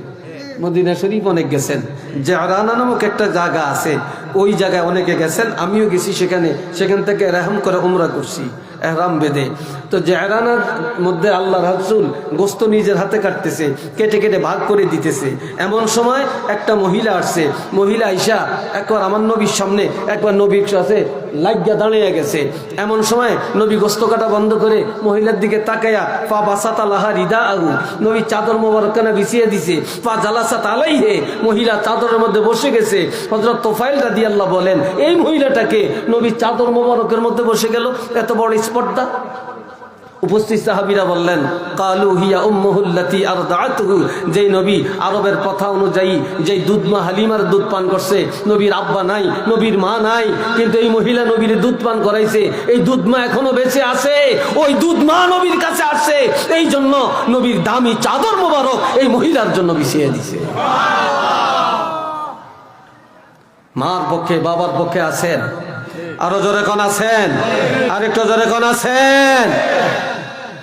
মদিনা শরীফ অনেক গেছেন, জারানা নামক একটা জায়গা আছে, ওই জায়গায় অনেকে গেছেন, আমিও গেছি সেখানে। সেখান থেকে রেহম করে উমরা করছি এহরাম বেঁধে। তো জারানার মধ্যে আল্লাহ রাসূল গোস্ত নিজের হাতে কাটতেছে, কেটে কেটে ভাগ করে দিতেছে। এমন সময় একটা মহিলা আসছে, মহিলা আইসা একবার আমার নবীর সামনে, একবার নবীর সাথে লাগিয়া দাঁড়িয়ে গেছে। এমন সময় নবী গোস্ত কাটা বন্ধ করে মহিলার দিকে তাকায়া পা বাসাতা লাহা রিদা আহু, নবী চাদর মোবারকানা বিছিয়ে দিছে, পা জালাসাত আলাইহে, মহিলা চাদরের মধ্যে বসে গেছে। হযরত তোফাইল রাদিয়াল্লাহু বলেন এই মহিলাটাকে নবী চাদর মোবারকের মধ্যে বসে গেল, এত বড় স্পর্ধা। উপস্থিত সাহাবীরা বললেন কালু হিয়া উম্মুহুল্লাতি আরদাআতুহু, যেই নবী আরবের কথা অনুযায়ী যেই দুধমা হালিমার দুধ পান করছে, নবীর আব্বা নাই, নবীর মা নাই, কিন্তু এই মহিলা নবীর দুধ পান করাইছে, এই দুধমা এখনো বেঁচে আছে, ওই দুধমা নবীর কাছে আসছে, এই জন্য নবীর দামি চাদর মোবারক এই মহিলার জন্য বিছিয়ে দিছে। মার পক্ষে বাবার পক্ষে আছেন? আরো জোরে কোন আছেন? আরেকটু জোরে কোন আছেন?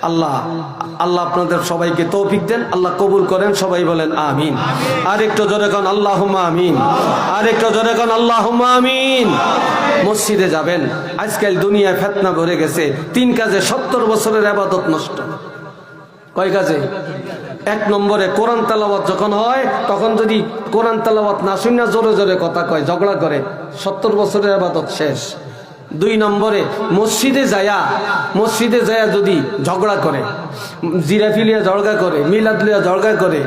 আল্লাহ আল্লাহ আপনাদের সবাইকে তৌফিক দেন, আল্লাহ কবুল করেন, সবাই বলেন আমিন। আরেকটু জোরে কোন আল্লাহুম্মা আমিন। আরেকটু জোরে কোন আল্লাহুম্মা আমিন। মসজিদে যাবেন, আজকাল দুনিয়ায় ফিতনা ভরে গেছে, 3 কাজে 70 বছরের ইবাদত নষ্ট। কয় কাজে? 1 নম্বরে কোরআন তেলাওয়াত যখন হয়, তখন যদি কোরআন তেলাওয়াত না শুনে জোরে জোরে কথা কয়, ঝগড়া করে, 70 বছরের ইবাদত শেষ। 2 নম্বরে মসজিদে যায়া যদি ঝগড়া করে, জিলাপি লিয়া ঝগড়া করে, মিলাদ লিয়া ঝগড়া করে,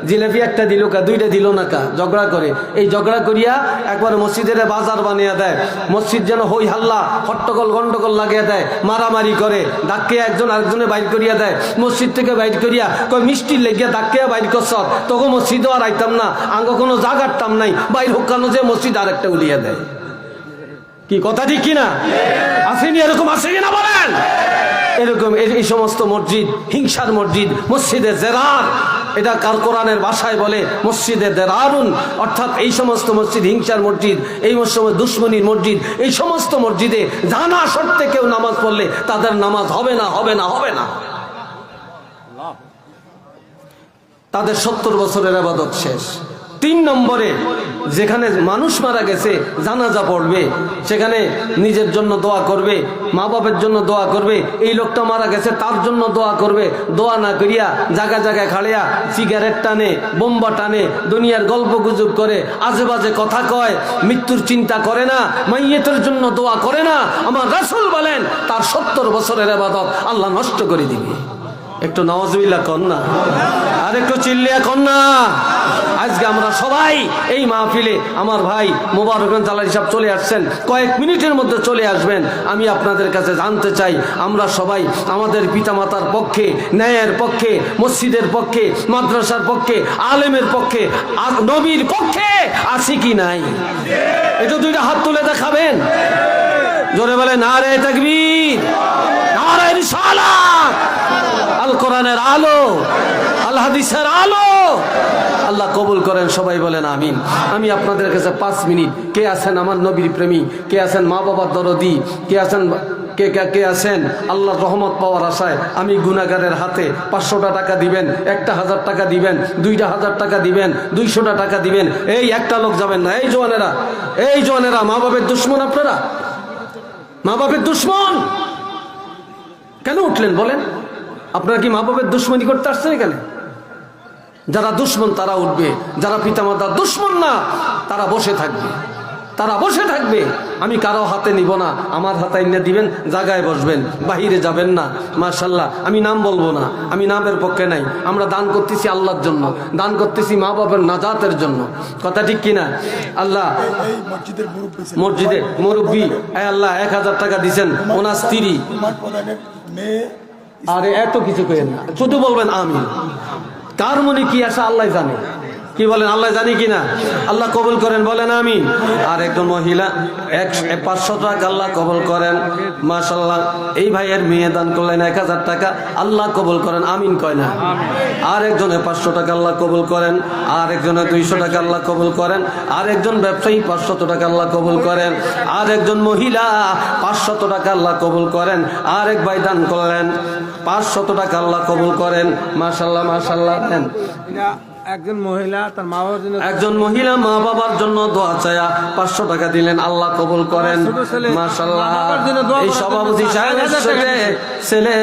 জিলাপি একটা দিল কা, 2টা দিল না কা, ঝগড়া করে, এই ঝগড়া করিয়া একবার মসজিদের বাজার বানিয়ে দেয়, মসজিদ যেন হই হাল্লা হট্টগোল গন্ডগোল লাগিয়ে দেয়, মারামারি করে, ধাক্কে একজন আরেকজনে বাইর করিয়া দেয়, মসজিদ থেকে বাইর করিয়া কয় মিষ্টি লেগিয়া ধাক্কে বাইর করছ, তখন মসজিদও আর আইতাম না, আঙ্গ কোনো জাগারতাম নাই, বাইর হুকানো যে মসজিদ আরেকটা উলিয়া দেয়। কি কথা ঠিক কিনা? আসেনি এরকম, আসেনি না বলেন? এরকম এই সমস্ত মসজিদ হিংসার মসজিদ, মসজিদে জেরার, এটা কার কোরআনের ভাষায় বলে মসজিদে দেরারুন, অর্থাৎ এই সমস্ত মসজিদ হিংসার মসজিদ, এই সমস্ত দুশ্মনীর মসজিদ, এই সমস্ত মসজিদে জানা সত্ত্বে কেউ নামাজ পড়লে তাদের নামাজ হবে না, হবে না, হবে না। তাদের 70 বছরের ইবাদত শেষ। 3 নম্বরে, যেখানে মানুষ মারা গেছে জানাজা পড়বে, সেখানে নিজের জন্য দোয়া করবে, মা বাবার জন্য দোয়া করবে, এই লোকটা মারা গেছে তার জন্য দোয়া করবে। দোয়া না করিয়া জায়গায় জায়গায় খাড়িয়া সিগারেট টানে, বোম্বা টানে, দুনিয়ার গল্প গুজব করে, আজে বাজে কথা কয়, মৃত্যুর চিন্তা করে না, মাইয়েতের জন্য দোয়া করে না। আমার রাসূল বলেন তার 70 বছরের ইবাদত আল্লাহ নষ্ট করে দিবে। একটু নাউজুবিল্লাহ কর না, আর একটু চিল্লিয়া কর না। আজকে আমরা সবাই এই মাহফিলে, আমার ভাই মোবারক জালালি সাহেব চলে আসছেন, কয়েক মিনিটের মধ্যে চলে আসবেন। আমি আপনাদের কাছে জানতে চাই, আমরা সবাই আমাদের পিতামাতার পক্ষে, ন্যায়ের পক্ষে, মসজিদের পক্ষে, মাদ্রাসার পক্ষে, আলেমের পক্ষে, নবীর পক্ষে আছি কি নাই? এটা 2টা হাত তুলে দেখাবেন, জোরে বলে নারে তাকবীর, নারে রিসালাত, আল কোরআনের আলো, আল হাদিসের আলো। আল্লাহ কবুল করেন, সবাই বলেন আমিন। আমি আপনাদের কাছে 5 মিনিট, কে আছেন আমার নবীর প্রেমী, কে আছেন মা বাবার দরদি, কে আছেন কে আছেন আল্লাহর রহমত পাওয়ার আশায়, আমি গুনাহগারের হাতে 500টা টাকা দিবেন, 1000 টাকা দিবেন, 2000 টাকা দিবেন, 200টা টাকা দিবেন। এই একটা লোক যাবেন না। এই জওয়ানেরা, মা বাপের দুশ্মন আপনারা, মা বাপের দুশ্মন কেন উঠলেন বলেন? আপনারা কি মা বাপের দুশ্মনী করতে আসছেন এখানে? যারা দুশ্মন তারা উঠবে, যারা পিতামাতার দুশ্মন না তারা বসে থাকবে, তারা বসে থাকবে। আমি কারো হাতে নিব না, আমার হাতে এনে দিবেন, জায়গায় বসবেন, বাহিরে যাবেন না। মাশাআল্লাহ, আমি নাম বলবো না, আমি নামের পক্ষে নাই। আমরা দান করতেছি আল্লাহর জন্য, দান করতেছি মা বাবার নাজাতের জন্য। কথা ঠিক কিনা? আল্লাহ মসজিদে মুরব্বী, আল্লাহ 1000 টাকা দিচ্ছেন, ওনার স্ত্রী, আরে এত কিছু করেন না, শুধু বলবেন আমিন। কার মনে কি আসে আল্লাহ জানে। কি বলেন? আল্লাহ জানি কিনা? আল্লাহ কবুল করেন, বলেন আমিন। আর একজন মহিলা 500 টাকা আল্লাহ কবুল করেন, মাশাআল্লাহ। এই ভাইয়ের মেয়ে দান করলেন 1000 টাকা, আল্লাহ কবুল করেন, আমিন কয় না? আর একজনে 500 টাকা আল্লাহ কবুল করেন, আর একজনে 200 টাকা আল্লাহ কবুল করেন, আর একজন ব্যবসায়ী 500 টাকা আল্লাহ কবুল করেন, আর একজন মহিলা 500 টাকা আল্লাহ কবুল করেন, আর এক ভাই দান করলেন 500 টাকা আল্লাহ কবুল করেন। মাশাআল্লাহ, মাশাআল্লাহ। একজন মহিলা তার মা বাবার জন্য, একজন মহিলা মা বাবার জন্য দোয়া চায়া 500 টাকা দিলেন, আল্লাহ কবুল করেন। মাশাআল্লাহ। এই সভাপতি সাহেবের ছেলে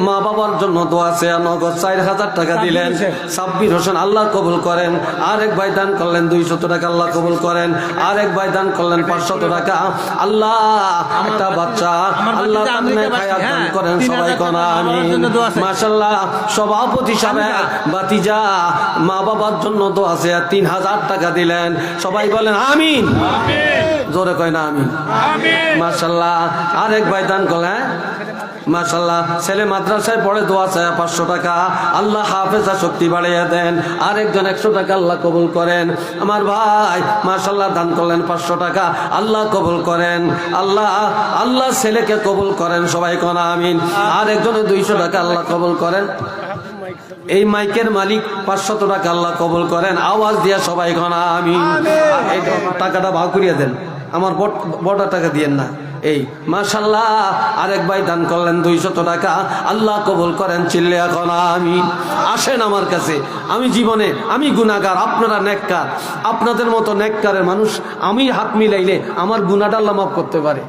মা বাবার জন্য দোয়া চায়া নগদ 4000 টাকা দিলেন, সাব্বির হোসেন, আল্লাহ কবুল করেন। আরেক ভাই দান করলেন 200 টাকা, আল্লাহ কবুল করেন। আরেক ভাই দান করলেন 500 টাকা, আল্লাহ একটা বাচ্চা আল্লাহ খায়াত দান করেন, সবাই কোন আমিন। মাশাআল্লাহ। সভাপতি সাহেব বাতিজা মা বাবার জন্য দোয়া আছে 3000 টাকা দিলেন, সবাই বলেন আমিন। জোরে কয় না আমিন? মাশাআল্লাহ। আরেক ভাই দান করলেন, মাশাআল্লাহ, ছেলে মাদ্রাসায় পড়ে, দোয়া চায় 500 টাকা, আল্লাহ হাফেজা শক্তি বাড়িয়ে দেন। আরেকজন 100 টাকা, আল্লাহ কবুল করেন। আমার ভাই মাশাআল্লাহ দান করলেন 500 টাকা, আল্লাহ কবুল করেন। আল্লাহ ছেলেকে কবুল করেন, সবাই কোন আমিন। আরেকজনে 200 টাকা, আল্লাহ কবুল করেন। এই মাইকের মালিক 500 টাকা, আল্লাহ কবুল করেন। আওয়াজ দিয়া সবাই কোন আমিন। এই টাকাটা ভাগ করিয়া দেন, আমার বড় টাকা দিয়েন না। এই মাশাআল্লাহ। আরেক ভাই দান করলেন 200 টাকা, আল্লাহ কবুল করেন, চিল্লে এখন আমিন। আসেন আমার কাছে, আমি জীবনে আমি গুনাহগার, আপনারা নেককার, আপনাদের মতো নেককারের মানুষ আমি হাত মিলাইলে আমার গুনাহটা আল্লাহ মাফ করতে পারে।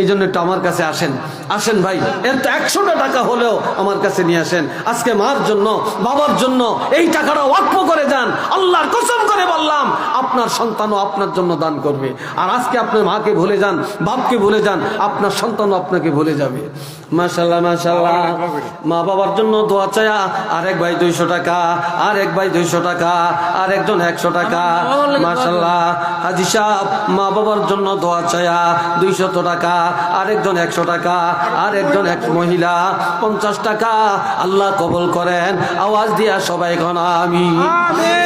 এই জন্য একটু আমার কাছে আসেন, আসেন ভাই, এর তো 100টা টাকা হলেও আমার কাছে নিয়ে আসেন। আজকে মার জন্য, বাবার জন্য এই টাকাটা ওয়াকফ করে যান। আল্লাহর কসম করে বললাম, আপনার সন্তানও আপনার জন্য দান করবে। আর আজকে আপনার মাকে ভুলে যান, বাপকে ভুলে যান, আপনার সন্তানও আপনাকে ভুলে যাবে। মাশাআল্লাহ, মাশাআল্লাহ। মা বাবার জন্য দোয়া চায়া আরেক ভাই 200 টাকা, আরেক ভাই 200 টাকা, আরেকজন 100 টাকা। মাশাআল্লাহ। হাজী সাহেব মা বাবার জন্য দোয়া চায়া 200 টাকা, আরেকজন 100 টাকা, আরেকজন এক মহিলা 50 টাকা। আল্লাহ কবুল করেন। আওয়াজ দিয়া সবাই কোন আমিন।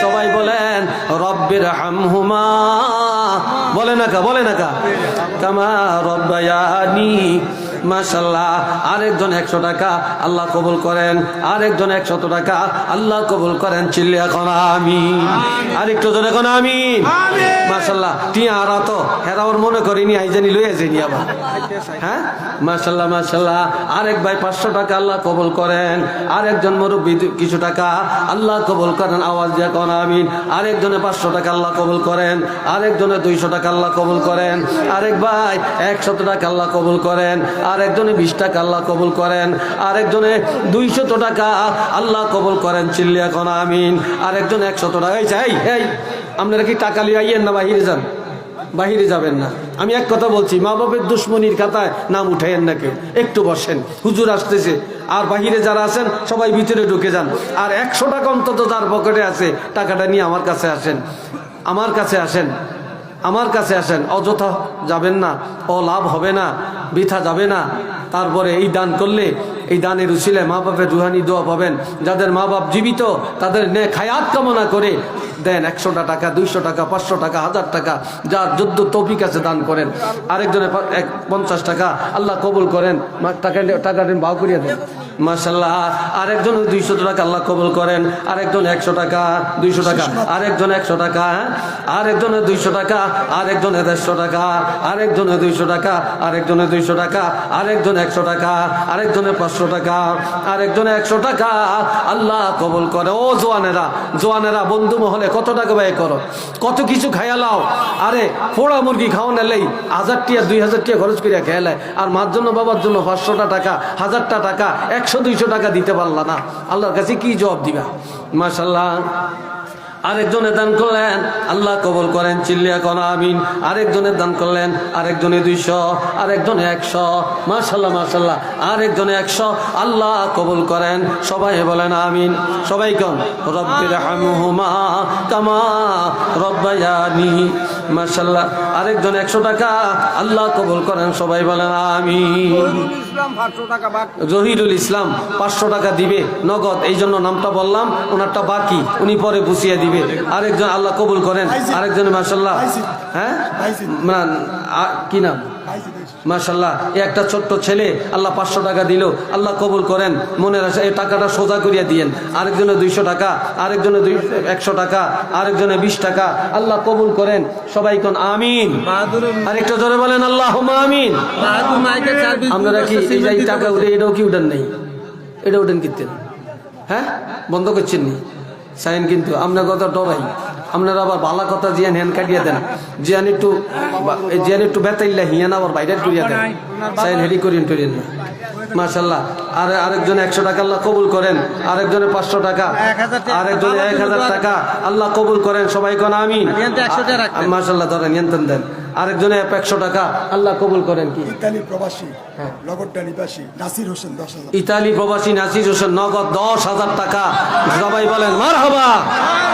সবাই বলেন রব্বির হামহুমা, বলে না কা কামা রব্বায়ানি। মাশাআল্লাহ। আরেকজন 100 টাকা, আল্লাহ কবুল করেন। আরেকজন 100 টাকা, আল্লাহ কবুল করেন। চিল্লি এখন আমিন। আরেকটু জনে এখন আমিন। মাশাআল্লাহ। টিয়া আর তো হেরাওর মনে করিনি আইজানি লইয়া যাইনি আবার। হ্যাঁ মাশাআল্লাহ মাশাআল্লাহ। আরেক ভাই 500 টাকা, আল্লাহ কবুল করেন। আরেকজন মুরব্বী কিছু টাকা, আল্লাহ কবুল করেন। আওয়াজ দিয়ে কোন আমিন। আরেকজনে 500 টাকা, আল্লাহ কবুল করেন। আরেকজনে 200 টাকা, আল্লাহ কবুল করেন। আরেক ভাই 100 টাকা, আল্লাহ কবুল করেন। আরেকজনে 20 টাকা, আল্লাহ কবুল করেন। আরেকজনে 200 টাকা, আল্লাহ কবুল করেন। চিল্লিয়া কোন আমিন। আরেকজন 100 টাকা। এই আপনারা কি টাকা লিয়ে আইয়েন না বাহিরে যান? বাহিরে যাবেন না। আমি এক কথা বলছি, মা বাপের দুশ্মনির খাতায় নাম উঠাইয়েন না কেউ। একটু বসেন, হুজুর আসতেছে। আর বাহিরে যারা আছেন সবাই ভিতরে ঢুকে যান। আর 100 টাকা অন্তত যার পকেটে আছে টাকাটা নিয়ে আমার কাছে আসেন, আমার কাছে আসেন, আমার কাছে আসেন। অযথা যাবেন না, লাভ হবে না, বৃথা যাবে না। তারপরে এই দান করলে, এই দানের উসিলায় মা বাপের রুহানি দোয়া পাবেন। যাদের মা বাপ জীবিত তাদের নেক হায়াত কামনা করে দেন। 100 টাকা, 200 টাকা, 500 টাকা, 1000 টাকা, যার যদ্দ তৌফিক আছে দান করেন। আরেকজনে 50 টাকা, আল্লাহ কবুল করেন। টাকা দেন, ভাও করিয়া দেন। মাশাআল্লাহ। আরেকজন 200 টাকা, আল্লাহ কবুল করেন। আরেকজন 100 টাকা, 200 টাকা, আরেকজন 100 টাকা, আরেকজনে 200 টাকা, আরেকজনে 150 টাকা, আরেকজনে 200 টাকা, আরেকজনে 200 টাকা, আরেকজন 100 টাকা, আরেকজনে 500 টাকা, আরেকজনে 100 টাকা, আল্লাহ কবুল করে। ও জোয়ানেরা বন্ধু মহলে কত টাকা ব্যয় করো, কত কিছু খায়ালাও। আরে পোড়া মুরগি খাওয়ানো এলেই 1000 টাকা 2000 টাকা খরচ করিয়া খেয়ালায়। আর মার জন্য বাবার জন্য 500 টাকা, 1000 টাকা, 100-200 টাকা দিতে পারলা না, আল্লাহর কাছে কি জবাব দিবা? মাশাআল্লাহ। আরেকজনে দান করলেন, আল্লাহ কবুল করেন। চিল্লিয়া কোন আমিন। আরেকজনে দান করলেন, আরেকজনে 200, আরেকজনে 100। মাশাআল্লাহ মাশাআল্লাহ। আরেকজনে 100, আল্লাহ কবুল করেন। সবাই বলেন আমিন। সবাই কোন রব্বির হামহুমা কামা রব্বায়ানি। মাশাআল্লাহ। আরেকজন 100 টাকা, আল্লাহ কবুল করেন। সবাই বলেন আমিন। জহিরুল ইসলাম 500 টাকা দিবে নগদ, এই জন্য নামটা বললাম। ওনারটা বাকি, উনি পরে বুঝিয়ে দিবে। আরেকজন আল্লাহ কবুল করেন। আরেকজন মাশাআল্লাহ। হ্যাঁ কি নাম? মাশাআল্লাহ। একটা ছোট্ট ছেলে, আল্লাহ 500 টাকা দিল, আল্লাহ কবুল করেন। মনের আশা এই টাকাটা সোজা করিয়া দিয়েন। আরেকজনে 200 টাকা, আরেকজনে 100 টাকা, আরেকজনে 20 টাকা, আল্লাহ কবুল করেন। সবাই কোন আমিন। আরেকটা জোরে বলেন আল্লাহুম্মা আমিন। আপনারা কি এই টাকা উঠে এটাও কি উঠেন নাই? এটা উঠেন কিনতেন? হ্যাঁ বন্ধ করছেন নি সাইন? কিন্তু আপনার কথা ডরাই। আপনারা আবার ভালো কথা জিয়ান হ্যান কাটিয়ে দেন, জিয়ান একটু বেতাইল্লা হিয়ান আবার বাইরে করিয়া দেন। সাইন হেডি করিয়েন না। মাশাআল্লাহ। আরেকজনে 100 টাকা, আল্লাহ কবুল করেন। আরেকজনে 500 টাকা, আরেকজনে 1000 টাকা, আল্লাহ কবুল করেন। সবাই কোন আমিন। মাশাআল্লাহ। ধরেন নিয়ন্ত্রণ দেন। আরেকজনে 100 টাকা, আল্লাহ কবুল করেন। কি ইতালি প্রবাসী নাসির হোসেন 10,000, ইতালি প্রবাসী নাসির হোসেন নগদ 10,000 টাকা। সবাই বলেন মারহাবা,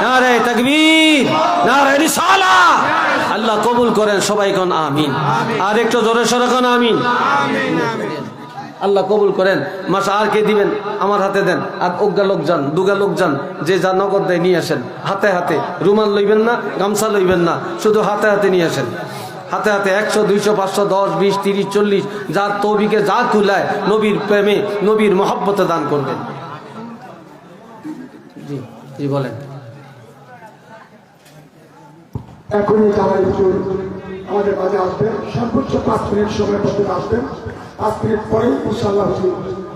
নারে তাকবীর, নারে রিসালাহ। আল্লাহ কবুল করেন। সবাই কোন আমিন। আর একটু জোরে সরে কোন আমিন। আল্লাহ কবুল করেন। মাসা আর কে দিবেন? আমার হাতে দেন। আর ওগা লোক যান, দুগা লোক যান, যে যা নগদ দেয় নিয়ে আসেন। হাতে হাতে, রুমাল লইবেন না, গামছা লইবেন না, শুধু হাতে হাতে নিয়ে আসেন। হাতে হাতে 100, 200, 500, 10, 20, 30, 40, যার তৌফিকে যা কুলায় নবীর প্রেমে, নবীর মহব্বতে দান করবেন। জি জি বলেন। এখনই যারা আমাদের মাঝে আসবেন, সর্বোচ্চ 5 মিনিট সময় মধ্যে আসবেন। 5 মিনিট পরেই ইনশাআল্লাহ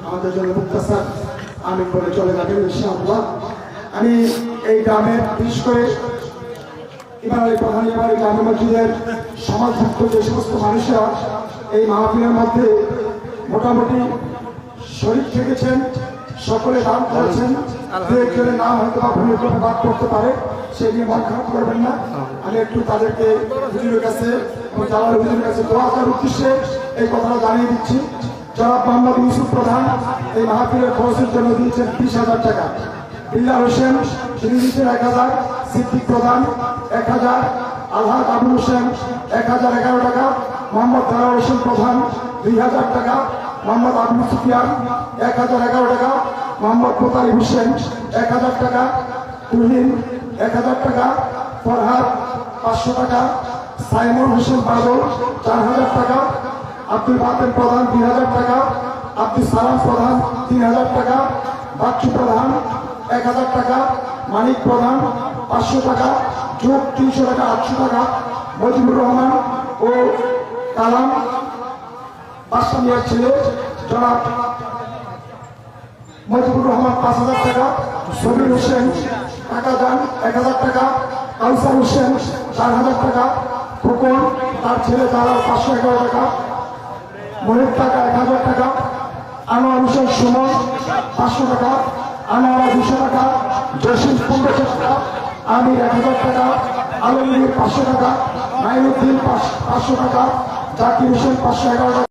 আমাদের জন্য মুক্তাসার আমিন বলে চলে যাবেন ইনশাআল্লাহ। আমি এই গ্রামের বিশেষ করে এবার প্রধান এবার গ্রামের মসজিদের সমাজভুক্ত যে সমস্ত মানুষরা এই মাহফিলের মধ্যে মোটামুটি শরীর থেকেছেন, সকলে দান করেছেন। একজনের নাম হয়তো বা ভুলে করে বাদ করতে পারে, সে নিয়ে মন খারাপ করবেন না। আমি একটু তাদেরকে হুজুরের কাছে এবং জালাল হুজুরের কাছে দোয়া করার উদ্দেশ্যে এই কথাটা জানিয়ে দিচ্ছি। জনাব মোহাম্মদ ইউসুফ প্রধান এই মাহফিলের খরচের জন্য দিয়েছেন 20,000 টাকা। বিল্লাল হোসেন তিনি দিয়েছেন 1000, সিদ্দিক প্রধান 1000, আলহাজ আবুল হোসেন 1011 টাকা, মোহাম্মদ দারার হোসেন প্রধান 2000 টাকা, মোহাম্মদ আবুল সুফিয়ান 1011 টাকা, মোহাম্মদ মোতালিব হোসেন 1000 টাকা, তুহিন 1000 টাকা, ফরহাদ 500 টাকা, সাইমন হোসেন বাদল 4000 টাকা, আব্দুল বাতেন প্রধান 2000 টাকা, আব্দুল সালাম প্রধান 3000 টাকা, বাচ্চু প্রধান 1000 টাকা, মানিক প্রধান 500 টাকা, যোগ 300 টাকা 800 টাকা, মজিবুর রহমান ও কালাম বাদশা মিয়ার ছেলে জনাব মজিবুর রহমান 5000 টাকা, সবির হোসেন টাকা দান 1000 টাকা, কাউসার হোসেন 4000 টাকা, খোকন তার ছেলে দালাল 511 টাকা, মনির টাকা 1000 টাকা, আনোয়ার হোসেন সুমন 500 টাকা, আনোয়ারা 200 টাকা, জসিম 1500 টাকা, আমির 1000 টাকা, আলমগীর 500 টাকা, নাইমুদ্দিন 500 টাকা, জাকির হোসেন 511 টাকা।